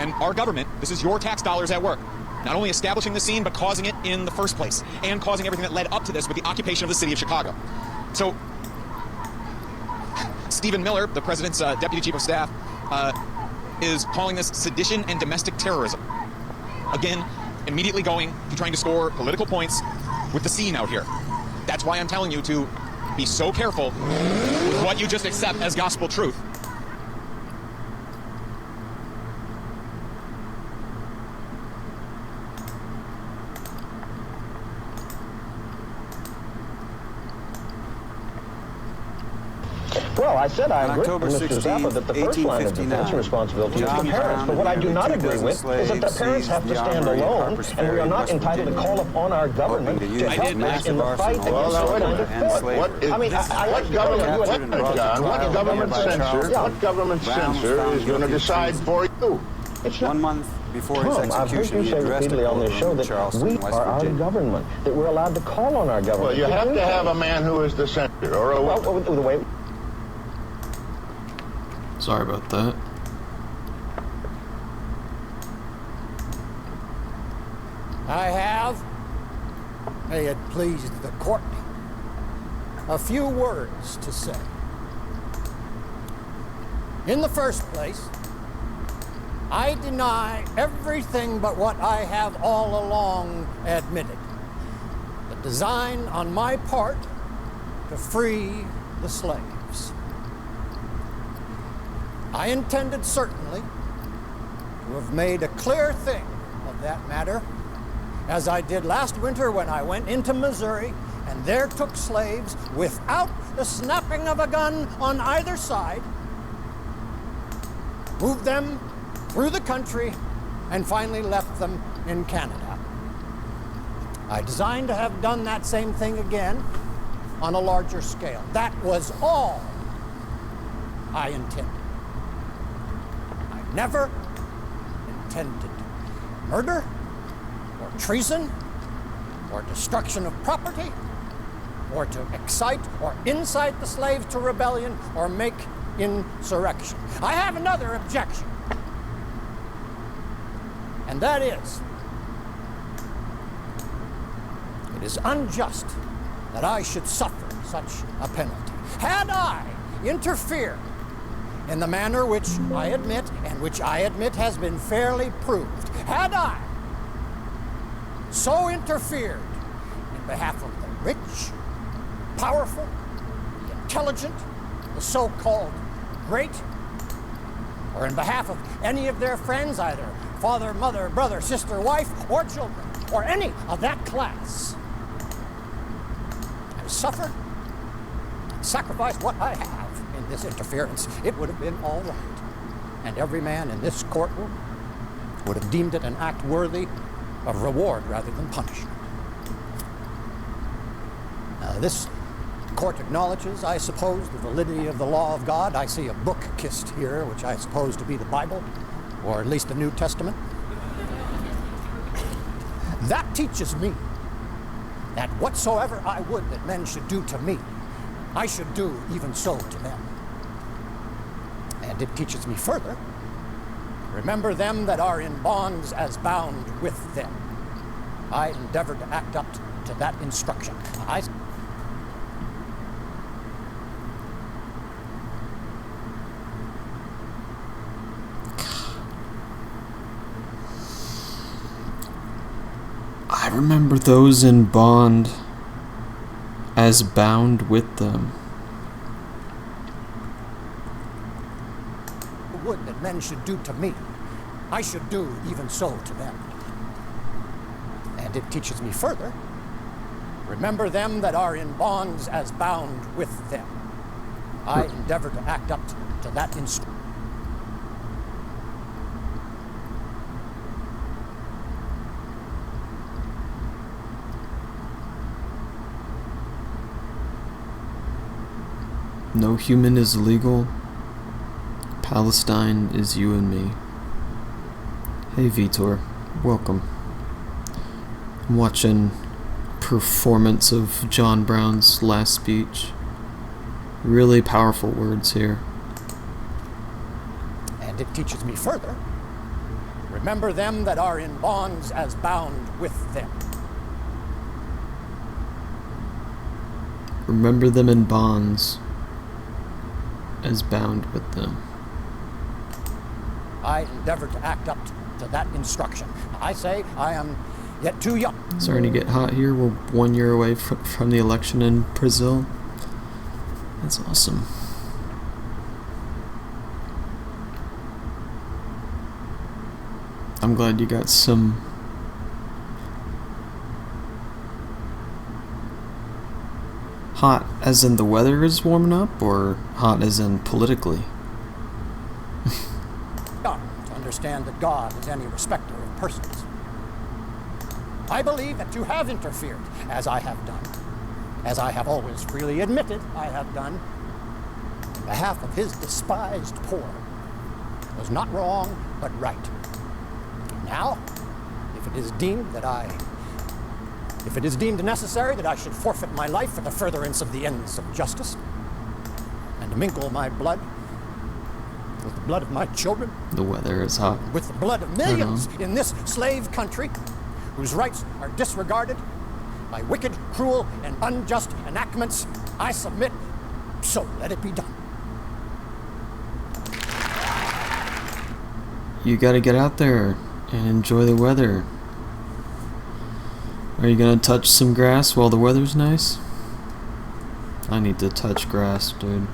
And our government, this is your tax dollars at work, not only establishing the scene, but causing it in the first place, and causing everything that led up to this with the occupation of the city of Chicago. So, Stephen Miller, the president's deputy chief of staff, is calling this sedition and domestic terrorism. Again, immediately going to trying to score political points with the scene out here. That's why I'm telling you to be so careful with what you just accept as gospel truth. Well, I said I agree with Mr. Zappa that the first line of defense responsibility is the parents. But what I do not agree with is that the parents have to stand alone, and we are not entitled to call upon our government to help us in the fight against this kind of thought. I mean, what government censor is going to decide for you? It's 1 month before his execution, he addressed repeatedly on this show that we are our government, that we're allowed to call on our government. Well, you have to have a man who is the censor, or a woman. The way. Sorry about that. I have, may it please the court, a few words to say. In the first place, I deny everything but what I have all along admitted. The design on my part to free the slaves. I intended certainly to have made a clear thing of that matter, as I did last winter when I went into Missouri and there took slaves without the snapping of a gun on either side, moved them through the country, and finally left them in Canada. I designed to have done that same thing again on a larger scale. That was all I intended. I never intended murder or treason or destruction of property or to excite or incite the slaves to rebellion or make insurrection. I have another objection, and that is, it is unjust that I should suffer such a penalty. Had I interfered in the manner which I admit, and which I admit has been fairly proved, had I so interfered in behalf of the rich, powerful, the intelligent, the so-called great, or in behalf of any of their friends, either father, mother, brother, sister, wife, or children, or any of that class, and suffered and sacrificed what I have in this interference, it would have been all right. And every man in this courtroom would have deemed it an act worthy of reward rather than punishment. Now, this court acknowledges, I suppose, the validity of the law of God. I see a book kissed here, which I suppose to be the Bible, or at least the New Testament. That teaches me that whatsoever I would that men should do to me, I should do even so to them. And it teaches me further Remember them that are in bonds as bound with them. I endeavor to act up to that instruction. I remember those in bond as bound with them. Would that men should do to me, I should do even so to them. And it teaches me further, remember them that are in bonds as bound with them. I endeavor to act up to that instruction. No human is legal. Palestine is you and me. Hey Vitor, welcome. I'm watching performance of John Brown's last speech. Really powerful words here. And it teaches me further, remember them that are in bonds as bound with them. Remember them in bonds as bound with them. I endeavor to act up to that instruction. I say I am yet too young. Starting to get hot here. We're 1 year away from the election in Brazil. That's awesome. I'm glad you got some hot as in the weather is warming up, or hot as in politically? To understand that God is any respecter of persons. I believe that to have interfered, as I have done, as I have always freely admitted I have done, in behalf of his despised poor, was not wrong, but right. Now, if it is deemed necessary that I should forfeit my life for the furtherance of the ends of justice, and mingle my blood with the blood of my children, The weather is hot. with the blood of millions in this slave country, whose rights are disregarded by wicked, cruel, and unjust enactments, I submit, so let it be done. You gotta get out there and enjoy the weather. Are you gonna touch some grass while the weather's nice? I need to touch grass, dude.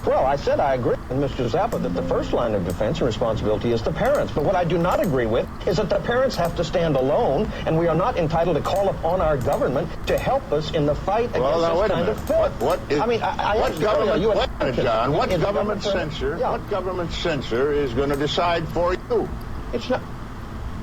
Well, I said I agree with Mr. Zappa that the first line of defense and responsibility is the parents. But what I do not agree with is that the parents have to stand alone, and we are not entitled to call upon our government to help us in the fight against this kind of filth. What government censor is going to decide for you? It's not.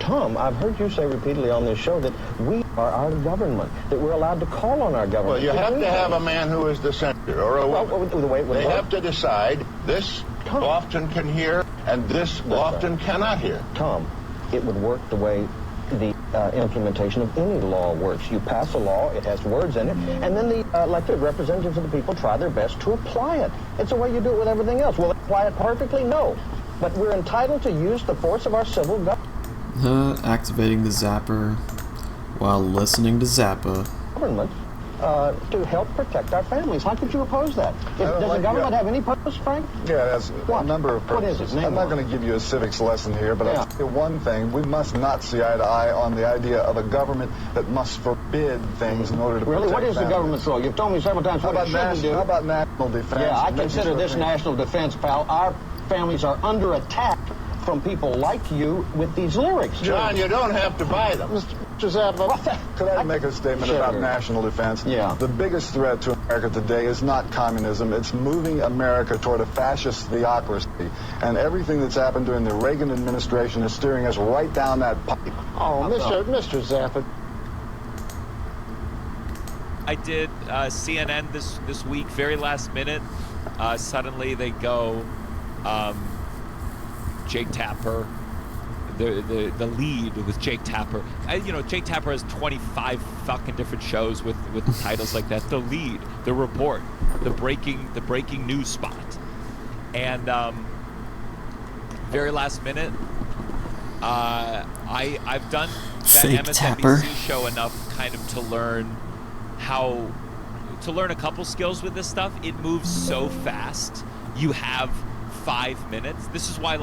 Tom, I've heard you say repeatedly on this show that we are our government, that we're allowed to call on our government. Well, you have to have a man who is the censor, or a woman. They have to decide this often can hear and this often cannot hear. Tom, it would work the way the implementation of any law works. You pass a law, it has words in it, and then the elected representatives of the people try their best to apply it. It's the way you do it with everything else. Will they apply it perfectly? No. But we're entitled to use the force of our civil government. Activating the zapper while listening to Zappa. Government to help protect our families. How could you oppose that? Does the government have any purpose, Frank? Yeah, it has a number of purposes. What is it? I'm not going to give you a civics lesson here, but I'll tell you one thing. We must not see eye to eye on the idea of a government that must forbid things in order to protect What is the families. government's role? You've told me several times what it shouldn't do. How about national defense? Yeah, I consider this national defense, pal. Our families are under attack from people like you with these lyrics. John, you don't have to buy them. Mr. Zappa, could I make a statement about national defense? Yeah. The biggest threat to America today is not communism. It's moving America toward a fascist theocracy. And everything that's happened during the Reagan administration is steering us right down that pipe. Oh, Mr. Zappa. I did CNN this week, very last minute. Suddenly they go, Jake Tapper, the lead was Jake Tapper. Jake Tapper has 25 fucking different shows with titles like that. The lead, the report, the breaking news spot, and very last minute. I've done that Fake MSNBC tapper. show enough kind of to learn a couple skills with this stuff. It moves so fast. You have 5 minutes. This is why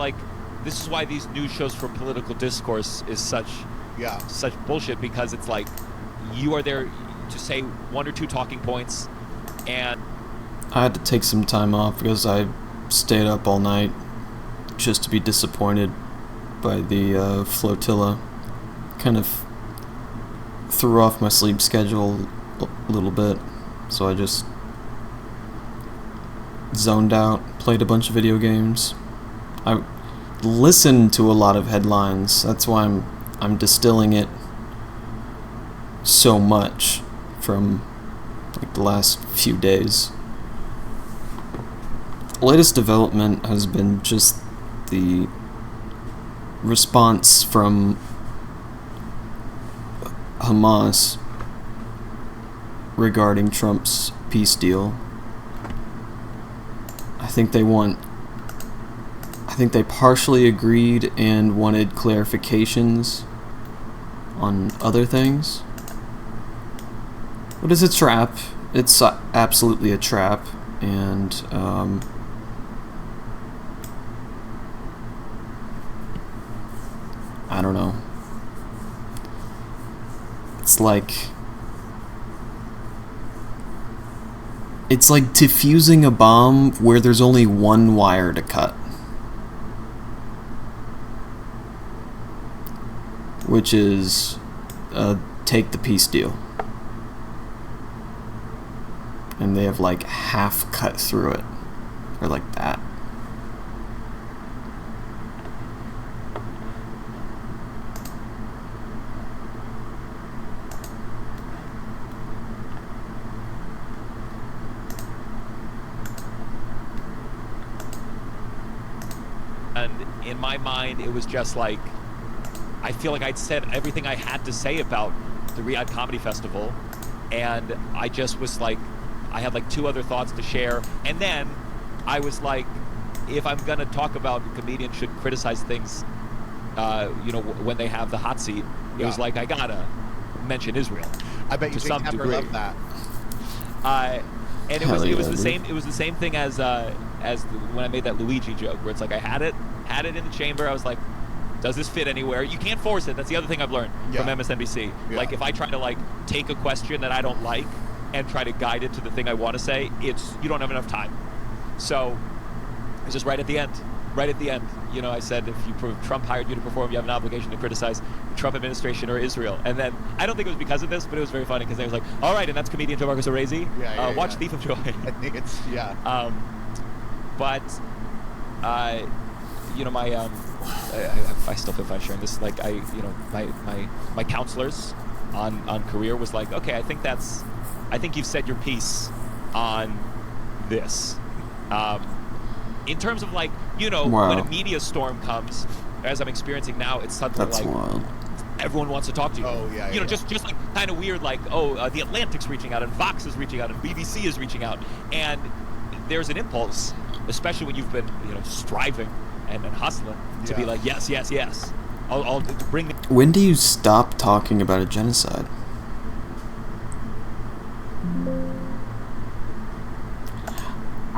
these news shows for political discourse is such bullshit, because it's like you are there to say one or two talking points, and I had to take some time off because I stayed up all night just to be disappointed by the flotilla. Kind of threw off my sleep schedule a little bit, so I just zoned out, played a bunch of video games. I listened to a lot of headlines. That's why I'm distilling it so much from like the last few days. Latest development has been just the response from Hamas regarding Trump's peace deal. I think they partially agreed and wanted clarifications on other things. But it's a trap. It's absolutely a trap, and I don't know. It's like defusing a bomb where there's only one wire to cut, which is take the peace deal, and they have like half cut through it, or like that. And in my mind, it was just like, I feel like I'd said everything I had to say about the Riyadh Comedy Festival, and I just was like, I had like two other thoughts to share, and then I was like, if I'm gonna talk about comedians should criticize things, when they have the hot seat, it was like I gotta mention Israel. I bet you to some Tapper degree. loved that. And it was the same. It was the same thing as when I made that Luigi joke, where it's like I had it in the chamber. I was like, does this fit anywhere? You can't force it. That's the other thing I've learned from MSNBC. Yeah. Like if I try to like take a question that I don't like and try to guide it to the thing I want to say, you don't have enough time. So it's just right at the end. I said, if Trump hired you to perform, you have an obligation to criticize the Trump administration or Israel. And then, I don't think it was because of this, but it was very funny because they was like, all right, and that's comedian Joe Marcus Orezi. Watch Thief of Joy. I think it's, I still feel fine sharing this. Like, my counselors on career was like, okay, I think you've said your piece on this. In terms of like, Wow. when a media storm comes, as I'm experiencing now, it's suddenly That's like wild. everyone wants to talk to you. Oh, yeah, Just like kind of weird, like, the Atlantic's reaching out and Fox is reaching out and BBC is reaching out, and there's an impulse, especially when you've been striving and hustling to be like, yes. I'll bring. When do you stop talking about a genocide?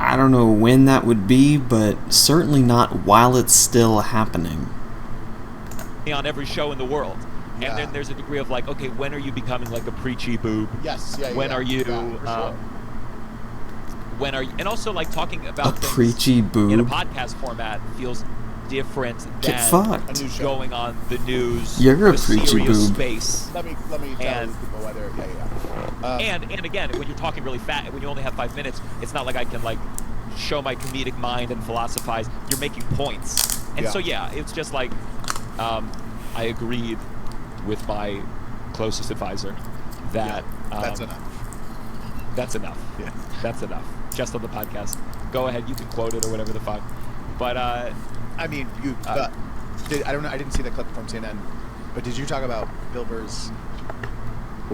I don't know when that would be, but certainly not while it's still happening. On every show in the world. And then there's a degree of like, okay, when are you becoming like a preachy boob? Yes, When are you? When are you? And also like talking about A things preachy boob? in a podcast format feels different Get than fucked. going on the news. You're a the preachy serious boob. Space. Let me tell people whether And again, when you're talking really fast, when you only have 5 minutes, it's not like I can like show my comedic mind and philosophize. You're making points, and so it's just like I agreed with my closest advisor that that's enough. That's enough. Yeah, that's enough. Just on the podcast. Go ahead, you can quote it or whatever the fuck. But I mean, I don't know. I didn't see the clip from CNN, but did you talk about Bill Burr's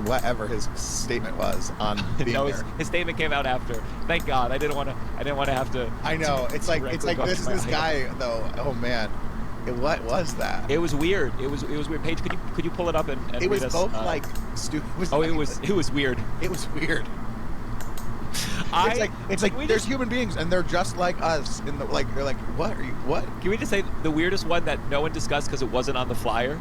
whatever his statement was on being no, there? his statement came out after. Thank God. I didn't want to have to. I know. It's like this my guy though. Oh man, What was that? It was weird. It was weird. Paige, could you pull it up and It read was us? both like stupid. It was weird. It was weird. It's like there's human beings and they're just like us. In the they're like, what are you? What? Can we just say the weirdest one that no one discussed because it wasn't on the flyer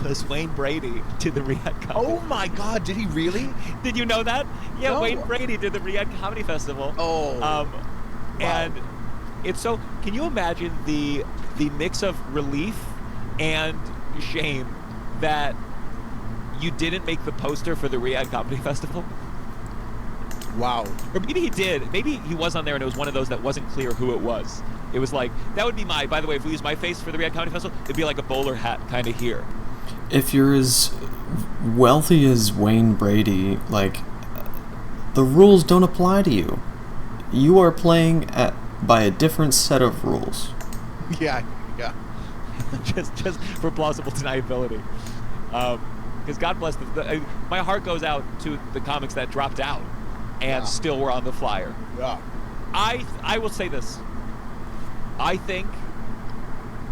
was Wayne Brady to the Riyadh Comedy. Oh my God! Did he really? Did you know that? Yeah, No. Wayne Brady did the Riyadh Comedy Festival. Oh. Wow. Um, And it's so. Can you imagine the mix of relief and shame that you didn't make the poster for the Riyadh Comedy Festival? Wow. Or maybe he did. Maybe he was on there and it was one of those that wasn't clear who it was. It was like, that would be by the way, if we use my face for the Riyadh Comedy Festival, it'd be like a bowler hat kind of here. If you're as wealthy as Wayne Brady, the rules don't apply to you. You are playing by a different set of rules. Yeah. just for plausible deniability. Because God bless my heart goes out to the comics that dropped out and still were on the flyer. Yeah. I will say this. I think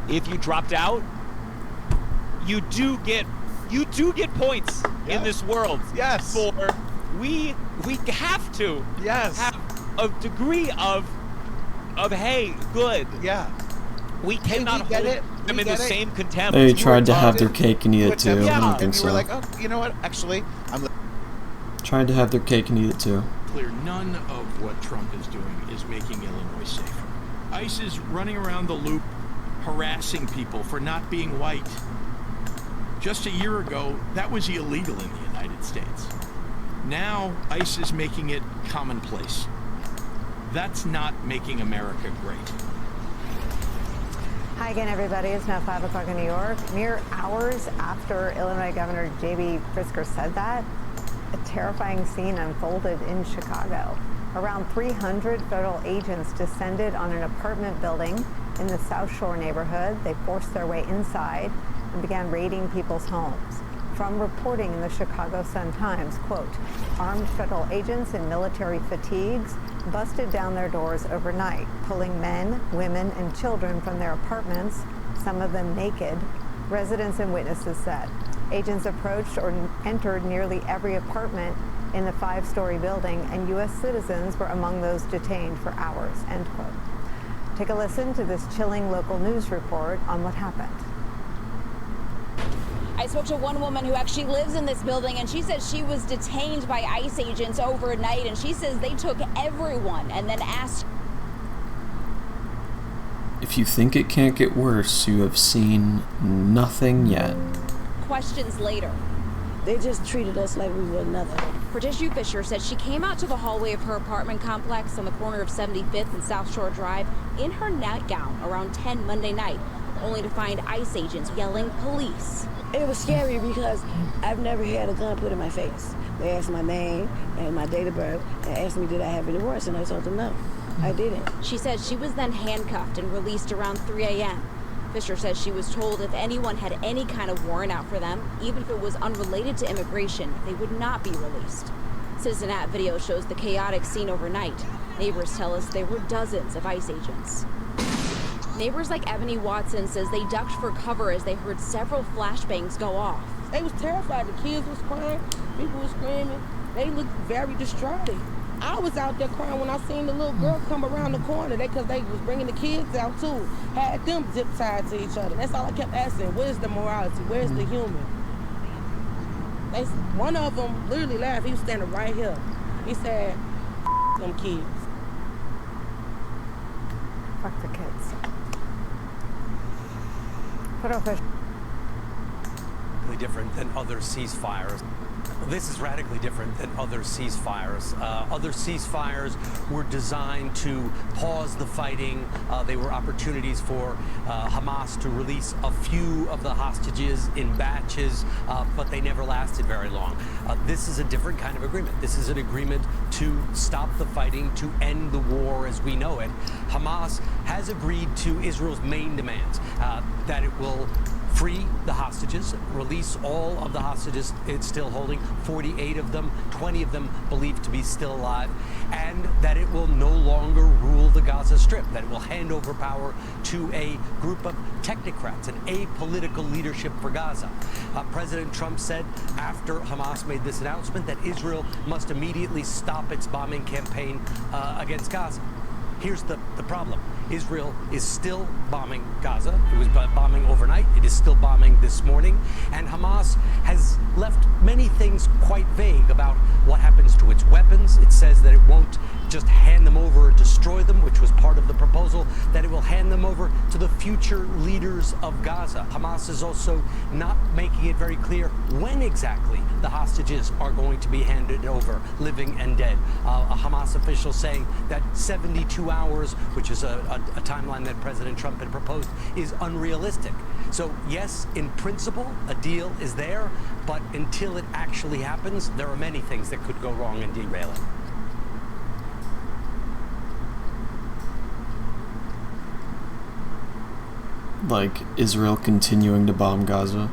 if you dropped out, you do get points in this world. Yes. For we have to have a degree of hey, good. Yeah. We cannot hold them in the same contempt. They tried to have their cake and eat it too. I don't think You so. were like, oh, you know what? Actually, Tried to have their cake and eat it too. Clear, none of what Trump is doing is making Illinois safer. ICE is running around the loop, harassing people for not being white. Just a year ago, that was illegal in the United States. Now, ICE is making it commonplace. That's not making America great. Hi again, everybody. It's now 5 o'clock in New York. Mere hours after Illinois Governor J.B. Pritzker said that, a terrifying scene unfolded in Chicago. Around 300 federal agents descended on an apartment building in the South Shore neighborhood. They forced their way inside and began raiding people's homes. From reporting in the Chicago Sun-Times, quote, armed federal agents in military fatigues busted down their doors overnight, pulling men, women, and children from their apartments, some of them naked, residents and witnesses said. Agents approached or entered nearly every apartment in the 5-story building, and U.S. citizens were among those detained for hours, end quote. Take a listen to this chilling local news report on what happened. I spoke to one woman who actually lives in this building, and she says she was detained by ICE agents overnight, and she says they took everyone and then asked. If you think it can't get worse, you have seen nothing yet. Questions later. They just treated us like we were nothing. Patricia Fisher said she came out to the hallway of her apartment complex on the corner of 75th and South Shore Drive in her nightgown around 10 Monday night, only to find ICE agents yelling police. It was scary because I've never had a gun put in my face. They asked my name and my date of birth and asked me did I have any warrants, and I told them no, I didn't. She said she was then handcuffed and released around 3 a.m. Fisher says she was told if anyone had any kind of warrant out for them, even if it was unrelated to immigration, they would not be released. Citizen App video shows the chaotic scene overnight. Neighbors tell us there were dozens of ICE agents. Neighbors like Ebony Watson says they ducked for cover as they heard several flashbangs go off. They was terrified. The kids was crying, people was screaming. They looked very distraught. I was out there crying when I seen the little girl come around the corner. Because they was bringing the kids out too. Had them zip tied to each other. That's all I kept asking. Where's the morality? Where's the human? One of them literally laughed. He was standing right here. He said, them kids. Fuck the kids. Federal officials. Different than other ceasefires. This is radically different than other ceasefires. Other ceasefires were designed to pause the fighting. They were opportunities for Hamas to release a few of the hostages in batches, but they never lasted very long. This is a different kind of agreement. This is an agreement to stop the fighting, to end the war as we know it. Hamas has agreed to Israel's main demands, that it will free the hostages, release all of the hostages it's still holding, 48 of them, 20 of them believed to be still alive, and that it will no longer rule the Gaza Gaza Strip, that it will hand over power to a group of technocrats, an apolitical leadership for Gaza. President Trump said after Hamas made this announcement that Israel must immediately stop its bombing campaign against Gaza. Here's the problem. Israel is still bombing Gaza. It was bombing overnight. It is still bombing this morning. And Hamas has left many things quite vague about what happens to its weapons. It says that it won't just hand them over or destroy them, which was part of the proposal, that it will hand them over to the future leaders of Gaza. Hamas is also not making it very clear when exactly the hostages are going to be handed over, living and dead. A Hamas official saying that 72 hours, which is a timeline that President Trump had proposed, is unrealistic. So yes, in principle, a deal is there, but until it actually happens, there are many things that could go wrong and derail it. Like Israel continuing to bomb Gaza.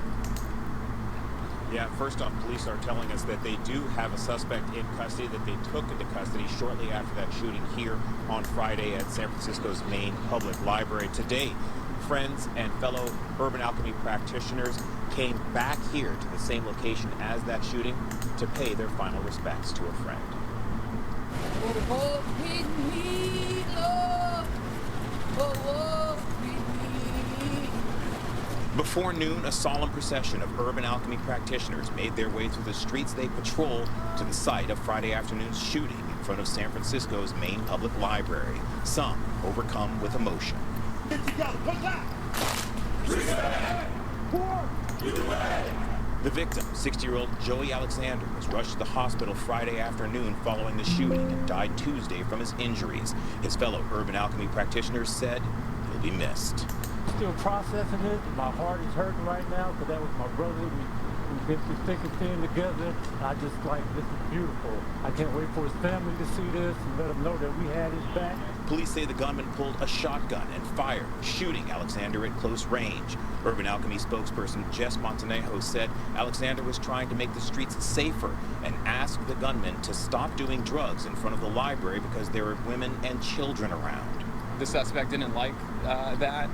Yeah, first off, police are telling us that they do have a suspect in custody that they took into custody shortly after that shooting here on Friday at San Francisco's main public library. Today, friends and fellow Urban Alchemy practitioners came back here to the same location as that shooting to pay their final respects to a friend. Before noon, a solemn procession of Urban Alchemy practitioners made their way through the streets they patrol to the site of Friday afternoon's shooting in front of San Francisco's main public library, some overcome with emotion. The victim, 60-year-old Joey Alexander, was rushed to the hospital Friday afternoon following the shooting and died Tuesday from his injuries. His fellow Urban Alchemy practitioners said he'll be missed. Still processing it. My heart is hurting right now because that was my brother. We've been through thick and thin together. I just this is beautiful. I can't wait for his family to see this and let him know that we had his back. Police say the gunman pulled a shotgun and fired, shooting Alexander at close range. Urban Alchemy spokesperson Jess Montanejo said Alexander was trying to make the streets safer and asked the gunman to stop doing drugs in front of the library because there were women and children around. The suspect didn't like that.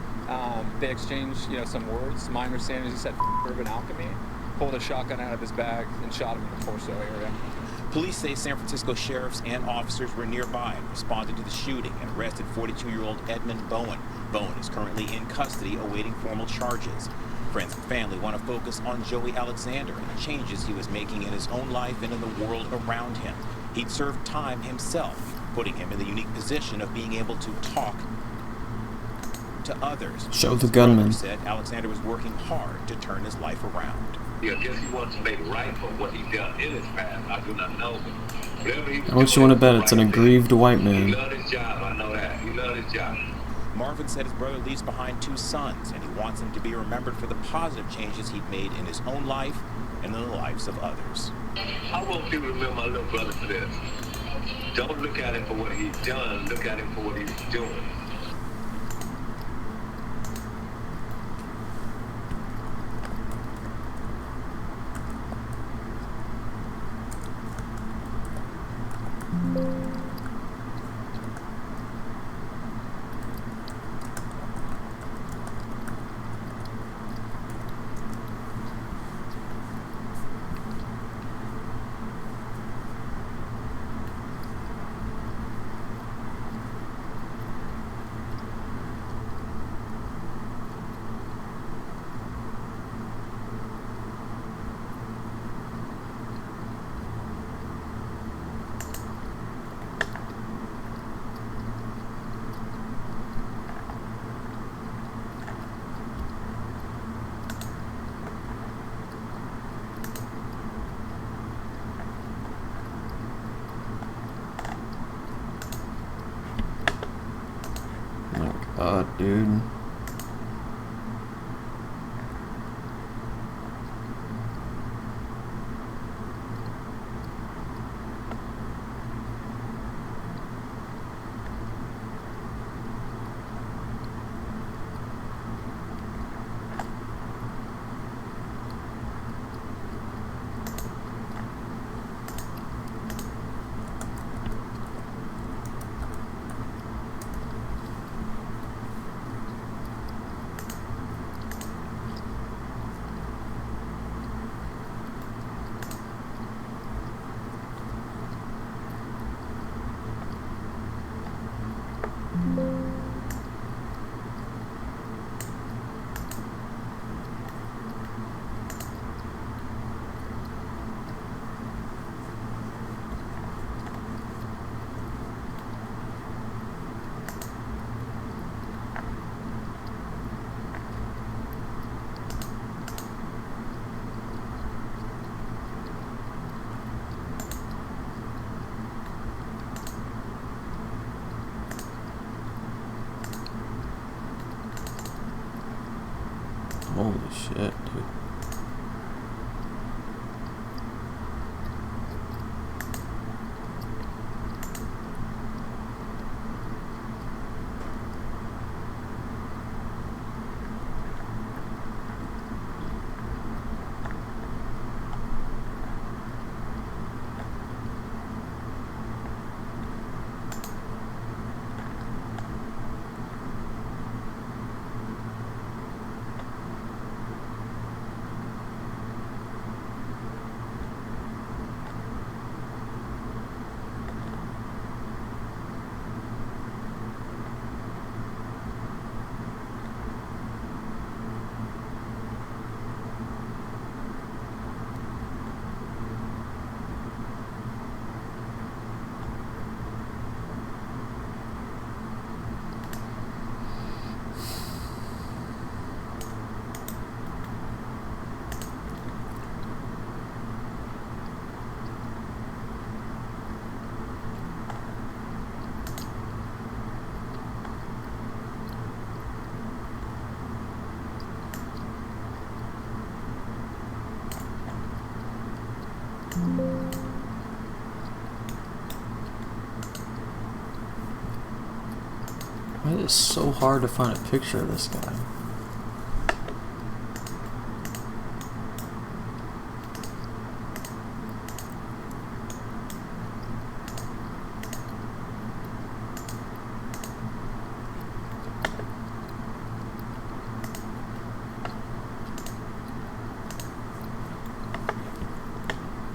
They exchanged, some words. My understanding is he said Urban Alchemy, pulled a shotgun out of his bag and shot him in the torso area. Police say San Francisco sheriffs and officers were nearby and responded to the shooting and arrested 42-year-old Edmund Bowen. Bowen is currently in custody awaiting formal charges. Friends and family want to focus on Joey Alexander and the changes he was making in his own life and in the world around him. He'd served time himself, putting him in the unique position of being able to talk to others. Show the gunman. Said Alexander was working hard to turn his life around. Yeah, I guess he wants to make right for what he done in his past. I do not know. How much you want to bet it's an aggrieved white man? He loved his job, I know that. He loved his job. Marvin said his brother leaves behind 2 sons, and he wants him to be remembered for the positive changes he'd made in his own life and in the lives of others. I want people to remember my little brother for this. Don't look at him for what he's done, look at him for what he's doing. Dude. Holy shit, dude. Why is it so hard to find a picture of this guy?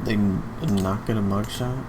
They not get a mugshot?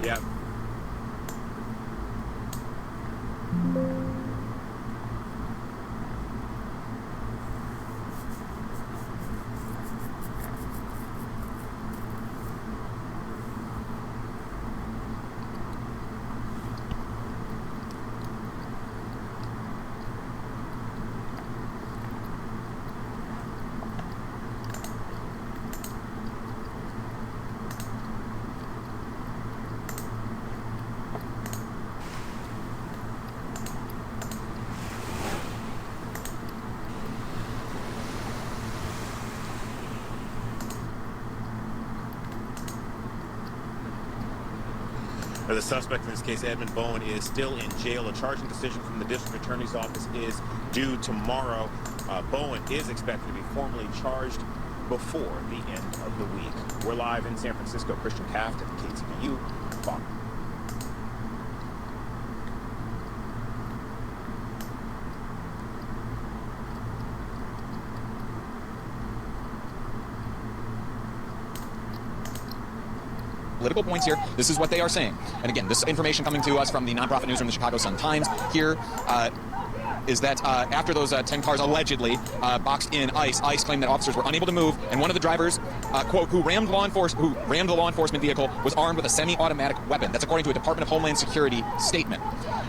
Yeah. The suspect in this case, Edmund Bowen, is still in jail. A charging decision from the district attorney's office is due tomorrow. Bowen is expected to be formally charged before the end of the week. We're live in San Francisco. Christian Taft at KTVU. Fox. Political points here. This is what they are saying. And again, this information coming to us from the nonprofit newsroom, the Chicago Sun-Times, here is that after those 10 cars allegedly boxed in ICE claimed that officers were unable to move, and one of the drivers, quote, who rammed the law enforcement vehicle was armed with a semi-automatic weapon. That's according to a Department of Homeland Security statement.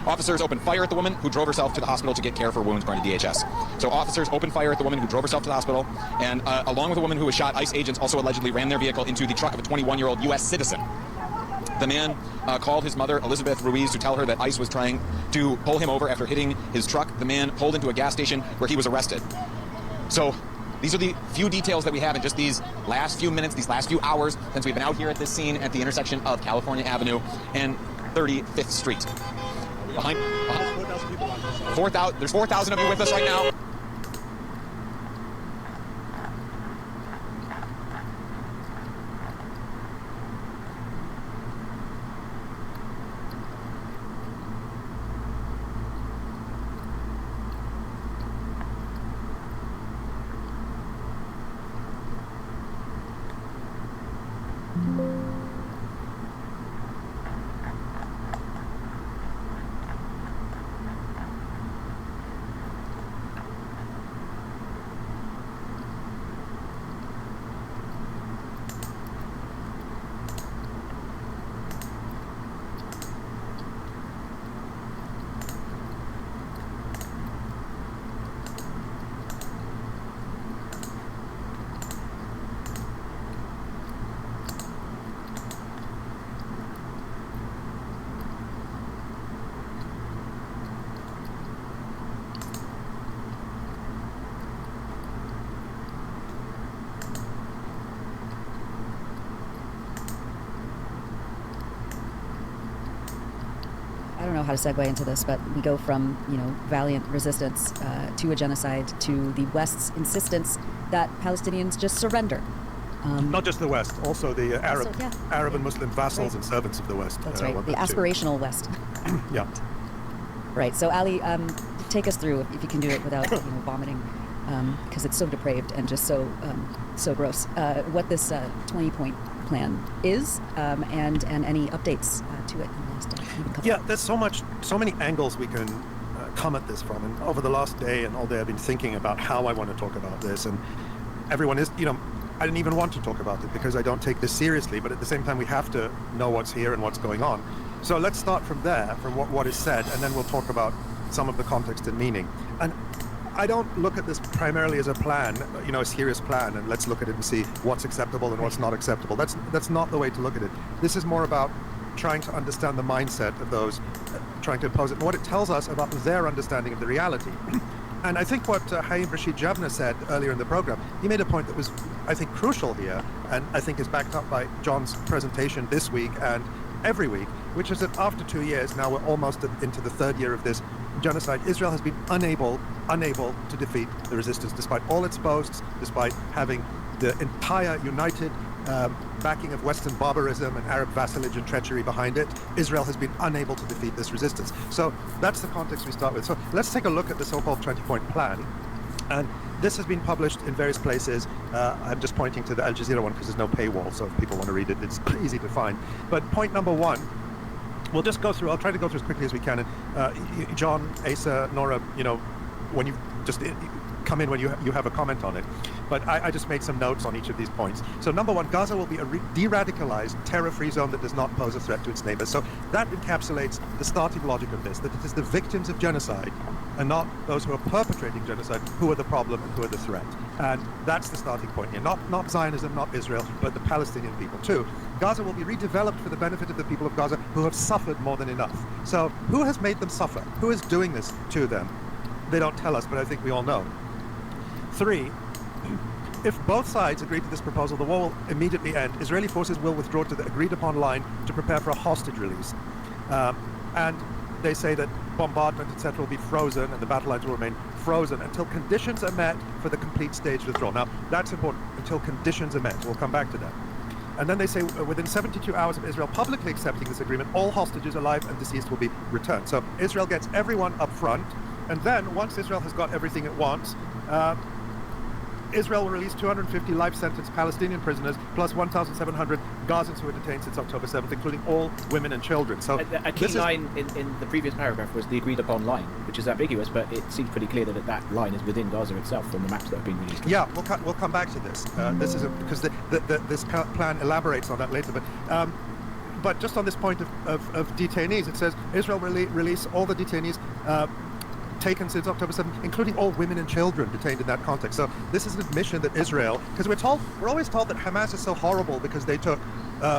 Officers opened fire at the woman who drove herself to the hospital to get care for wounds, according to DHS. So officers opened fire at the woman who drove herself to the hospital, and along with a woman who was shot, ICE agents also allegedly ran their vehicle into the truck of a 21-year-old U.S. citizen. The man called his mother, Elizabeth Ruiz, to tell her that ICE was trying to pull him over after hitting his truck. The man pulled into a gas station where he was arrested. So These are the few details that we have in just these last few minutes, these last few hours since we've been out here at this scene at the intersection of California Avenue and 35th Street. Behind 4,000. There's 4,000 of you with us right now. I don't know how to segue into this, but we go from, valiant resistance to a genocide to the West's insistence that Palestinians just surrender. Not just the West, also the Arab and Muslim vassals and servants of the West. That's right, the aspirational West. Yeah. Right, so Ali, take us through, if you can do it without vomiting, because it's so depraved and just so gross, what this 20-point plan is, and any updates to it in the last couple. Yeah, there's so many angles we can come at this from, and over the last day and all day I've been thinking about how I want to talk about this, and everyone is, I didn't even want to talk about it because I don't take this seriously, but at the same time we have to know what's here and what's going on. So let's start from there, from what is said, and then we'll talk about some of the context and meaning. And I don't look at this primarily as a plan, a serious plan, and let's look at it and see what's acceptable and what's not acceptable. That's not the way to look at it. This is more about trying to understand the mindset of those trying to impose it, and what it tells us about their understanding of the reality. And I think what Haim Rashid Javna said earlier in the program, he made a point that was, I think, crucial here, and I think is backed up by John's presentation this week and every week, which is that after 2 years, now we're almost into the third year of this genocide, Israel has been unable to defeat the resistance, despite all its boasts, despite having the entire united backing of Western barbarism and Arab vassalage and treachery behind it. Israel has been unable to defeat this resistance. So that's the context we start with. So let's take a look at the so-called 20-point plan. And this has been published in various places. I'm just pointing to the Al Jazeera one because there's no paywall, so if people want to read it, it's easy to find. But point number one, we'll just go through, I'll try to go through as quickly as we can. And John, Asa, Nora, when you just come in when you have a comment on it. But I just made some notes on each of these points. So number one, Gaza will be a de-radicalized, terror-free zone that does not pose a threat to its neighbors. So that encapsulates the starting logic of this, that it is the victims of genocide and not those who are perpetrating genocide who are the problem and who are the threat. And that's the starting point here. Not Zionism, not Israel, but the Palestinian people too. Gaza will be redeveloped for the benefit of the people of Gaza who have suffered more than enough. So who has made them suffer? Who is doing this to them? They don't tell us, but I think we all know. 3, if both sides agree to this proposal, the war will immediately end. Israeli forces will withdraw to the agreed-upon line to prepare for a hostage release. And they say that bombardment, etc., will be frozen and the battle lines will remain frozen until conditions are met for the complete staged withdrawal. Now, that's important, until conditions are met. We'll come back to that. And then they say within 72 hours of Israel publicly accepting this agreement, all hostages alive and deceased will be returned. So Israel gets everyone up front, and then once Israel has got everything it wants, Israel will release 250 life-sentenced Palestinian prisoners plus 1,700 Gazans who were detained since October 7th, including all women and children. So a key line in the previous paragraph was the agreed-upon line, which is ambiguous, but it seems pretty clear that that line is within Gaza itself from the maps that have been released. Yeah, we'll come back to this. This is because this plan elaborates on that later. But just on this point of detainees, it says Israel will release all the detainees taken since October 7th, including all women and children detained in that context. So this is an admission that Israel, because we're always told that Hamas is so horrible because they took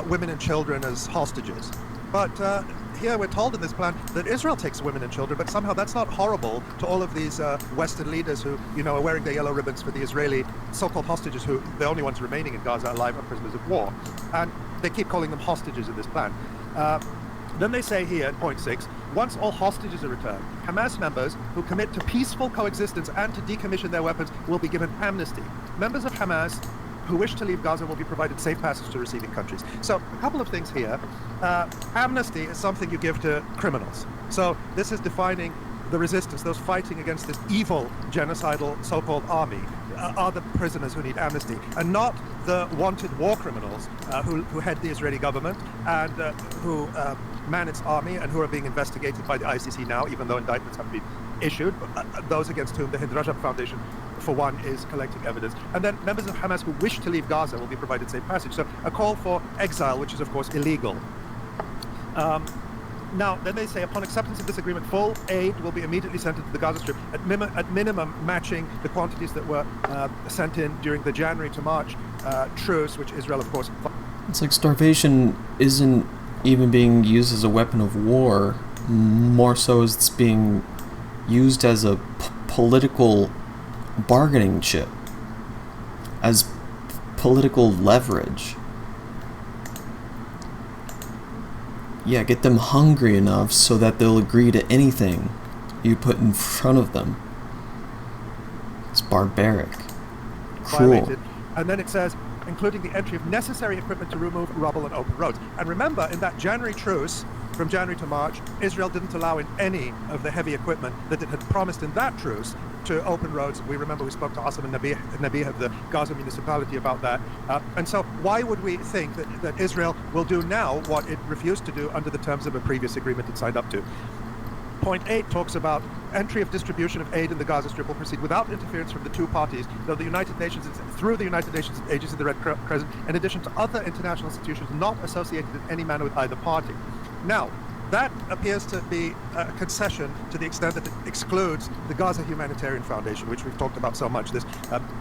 women and children as hostages. But here we're told in this plan that Israel takes women and children, but somehow that's not horrible to all of these Western leaders who, are wearing their yellow ribbons for the Israeli so-called hostages, who the only ones remaining in Gaza alive are prisoners of war. And they keep calling them hostages in this plan. Then they say here, point 6, once all hostages are returned, Hamas members who commit to peaceful coexistence and to decommission their weapons will be given amnesty. Members of Hamas who wish to leave Gaza will be provided safe passage to receiving countries. So a couple of things here. Amnesty is something you give to criminals. So this is defining the resistance, those fighting against this evil genocidal so-called army are the prisoners who need amnesty, and not the wanted war criminals who head the Israeli government and who man its army and who are being investigated by the ICC now, even though indictments have been issued, those against whom the Hind Rajab Foundation, for one, is collecting evidence. And then members of Hamas who wish to leave Gaza will be provided safe passage. So a call for exile, which is of course illegal. Now, then they say, upon acceptance of this agreement, full aid will be immediately sent into the Gaza Strip, at minimum matching the quantities that were sent in during the January to March truce, which Israel, of course... It's like starvation isn't even being used as a weapon of war, more so as it's being used as a political bargaining chip, as political leverage. Yeah, get them hungry enough so that they'll agree to anything you put in front of them. It's barbaric. Cruel. Violated. And then it says, including the entry of necessary equipment to remove rubble and open roads. And remember, in that January truce, from January to March, Israel didn't allow in any of the heavy equipment that it had promised in that truce to open roads. We remember we spoke to Asim and Nabih of the Gaza municipality about that. And so why would we think that Israel will do now what it refused to do under the terms of a previous agreement it signed up to? Point 8 talks about entry of distribution of aid in the Gaza Strip will proceed without interference from the two parties, though the United Nations, through the United Nations Agency of the Red Crescent, in addition to other international institutions not associated in any manner with either party. Now, that appears to be a concession to the extent that it excludes the Gaza Humanitarian Foundation, which we've talked about so much, this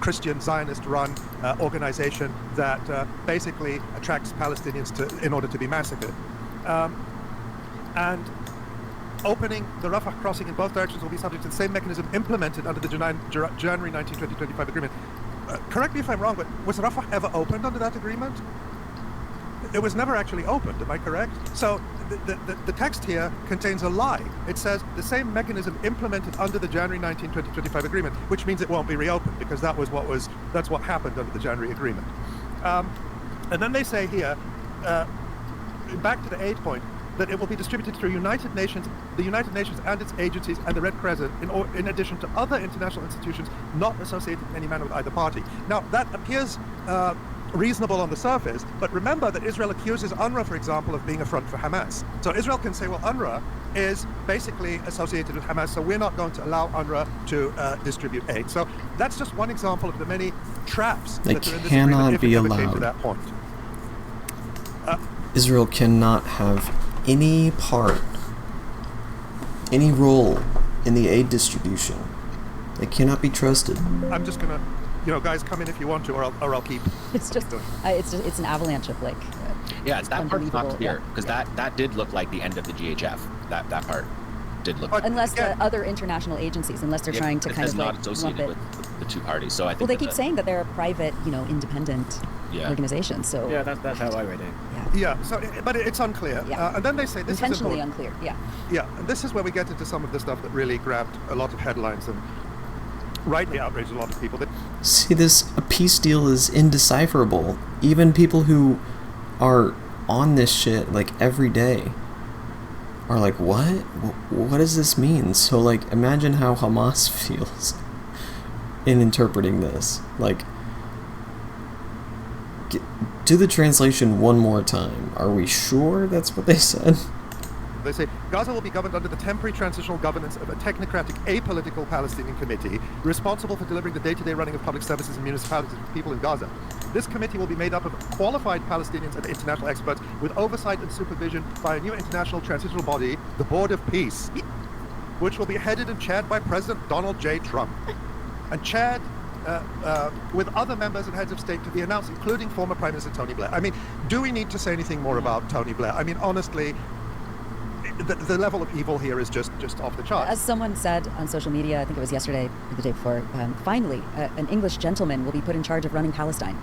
Christian Zionist-run organization that basically attracts Palestinians in order to be massacred. And opening the Rafah crossing in both directions will be subject to the same mechanism implemented under the January 19, 2025 agreement. Correct me if I'm wrong, but was Rafah ever opened under that agreement? It was never actually opened, am I correct? So the text here contains a lie. It says the same mechanism implemented under the January 19, 2025 agreement, which means it won't be reopened, because that's what happened under the January agreement. And then they say here, back to the aid point, that it will be distributed through the United Nations and its agencies and the Red Crescent, in addition to other international institutions not associated in any manner with either party. Now, that appears reasonable on the surface, but remember that Israel accuses UNRWA, for example, of being a front for Hamas. So Israel can say, well, UNRWA is basically associated with Hamas, so we're not going to allow UNRWA to distribute aid. So that's just one example of the many traps that are in this agreement if it ever came to that point. Israel cannot have any part, any role in the aid distribution. They cannot be trusted. I'm just gonna, guys, come in if you want to, or I'll keep. It's just, it's an avalanche of Yeah, it's that part's not clear, because that did look like the end of the GHF. That part did look. Unless the other international agencies, unless they're trying to kind of not associated with the two parties. So I think. Well, they keep saying that they're a private, independent organization. So yeah, that's how I read it. Yeah. So, but it's unclear. Yeah. And then they say this intentionally is unclear. Yeah. Yeah, and this is where we get into some of the stuff that really grabbed a lot of headlines and rightly outraged a lot of people. See, a peace deal is indecipherable. Even people who are on this shit every day are like, what does this mean? So imagine how Hamas feels in interpreting this. Do the translation one more time. Are we sure that's what they said? They say Gaza will be governed under the temporary transitional governance of a technocratic, apolitical Palestinian committee responsible for delivering the day-to-day running of public services and municipalities to people in Gaza. This committee will be made up of qualified Palestinians and international experts with oversight and supervision by a new international transitional body, the Board of Peace, which will be headed and chaired by President Donald J. Trump, and chaired with other members and heads of state to be announced, including former Prime Minister Tony Blair. I mean, do we need to say anything more about Tony Blair? I mean, honestly, the level of evil here is just off the charts. As someone said on social media, I think it was yesterday or the day before, finally, an English gentleman will be put in charge of running Palestine.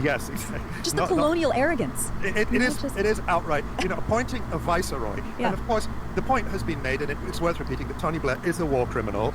Yes, exactly. Just the colonial arrogance. It is outright, appointing a viceroy. Yeah. And of course, the point has been made, and it's worth repeating, that Tony Blair is a war criminal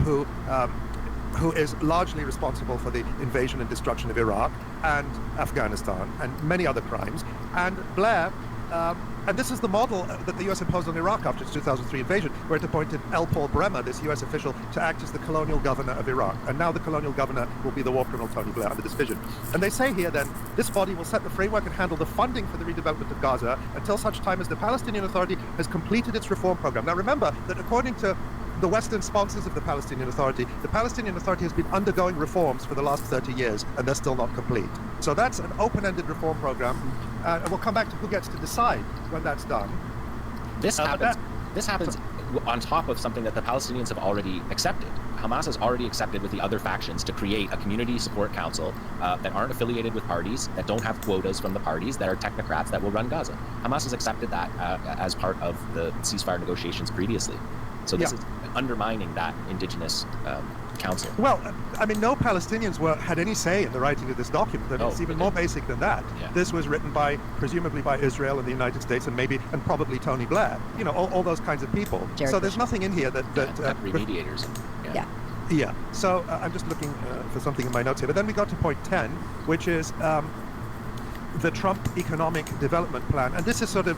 who is largely responsible for the invasion and destruction of Iraq and Afghanistan and many other crimes. And Blair, and this is the model that the U.S. imposed on Iraq after its 2003 invasion, where it appointed L. Paul Bremer, this U.S. official, to act as the colonial governor of Iraq. And now the colonial governor will be the war criminal Tony Blair under this vision. And they say here then, this body will set the framework and handle the funding for the redevelopment of Gaza until such time as the Palestinian Authority has completed its reform program. Now remember that according to the Western sponsors of the Palestinian Authority has been undergoing reforms for the last 30 years, and they're still not complete. So that's an open-ended reform program, and we'll come back to who gets to decide when that's done. This happens on top of something that the Palestinians have already accepted. Hamas has already accepted with the other factions to create a community support council that aren't affiliated with parties, that don't have quotas from the parties, that are technocrats that will run Gaza. Hamas has accepted that as part of the ceasefire negotiations previously. So this is undermining that indigenous council. Well, I mean, no Palestinians had any say in the writing of this document. It's even more basic than that. Yeah. This was written presumably by Israel and the United States, and probably Tony Blair. All those kinds of people. Jared so there's nothing in here that mediators. Yeah. So I'm just looking for something in my notes here. But then we got to point 10, which is the Trump Economic Development Plan. And this is sort of,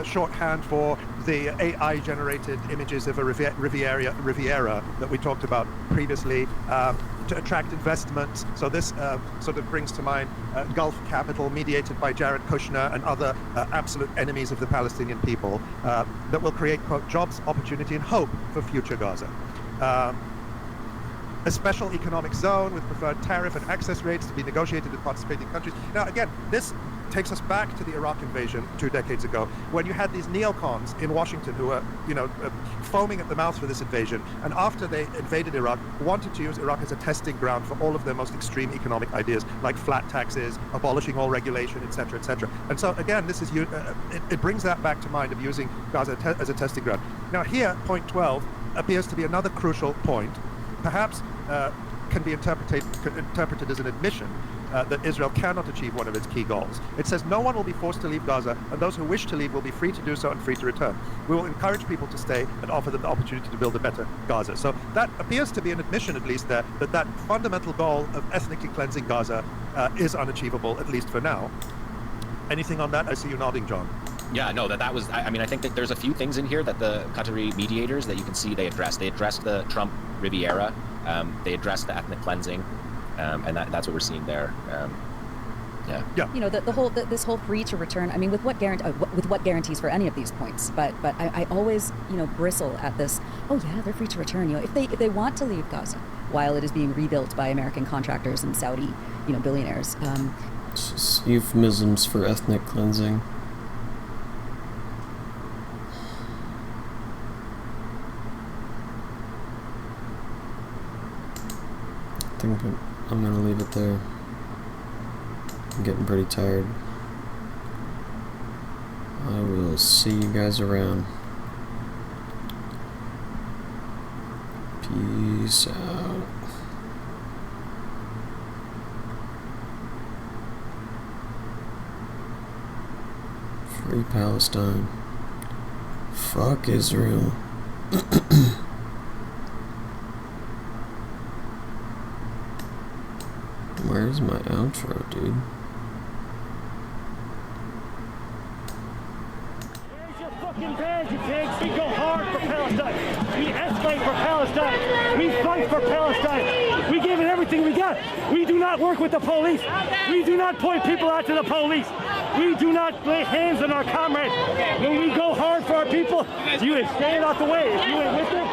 shorthand for the AI-generated images of a Riviera that we talked about previously to attract investment. So this sort of brings to mind Gulf capital mediated by Jared Kushner and other absolute enemies of the Palestinian people that will create, quote, jobs, opportunity, and hope for future Gaza. A special economic zone with preferred tariff and access rates to be negotiated with participating countries. Now, again, this takes us back to the Iraq invasion 2 decades ago, when you had these neocons in Washington who were, foaming at the mouth for this invasion, and after they invaded Iraq, wanted to use Iraq as a testing ground for all of their most extreme economic ideas, like flat taxes, abolishing all regulation, etc., etc. And so, again, this is it brings that back to mind of using Gaza as a testing ground. Now, here, point 12 appears to be another crucial point. Perhaps can be interpreted as an admission that Israel cannot achieve one of its key goals. It says no one will be forced to leave Gaza, and those who wish to leave will be free to do so and free to return. We will encourage people to stay and offer them the opportunity to build a better Gaza. So that appears to be an admission, at least there, that fundamental goal of ethnically cleansing Gaza is unachievable, at least for now. Anything on that? I see you nodding, John. Yeah, no, that was, I think that there's a few things in here that the Qatari mediators that you can see they addressed. They addressed the Trump Riviera, they addressed the ethnic cleansing, and that's what we're seeing there. This whole free to return. I mean, with what guarantees for any of these points? But I always bristle at this. Oh yeah, they're free to return. If they want to leave Gaza while it is being rebuilt by American contractors and Saudi billionaires. It's just euphemisms for ethnic cleansing. I think I'm gonna leave it there. I'm getting pretty tired. I will see you guys around. Peace out. Free Palestine. Fuck Israel. Where's my outro, dude? Where's your fucking badge, you pigs? We go hard for Palestine. We escalate for Palestine. We fight for Palestine. We give it everything we got. We do not work with the police. We do not point people out to the police. We do not lay hands on our comrades. When we go hard for our people, you stand out the way. If you ain't with them,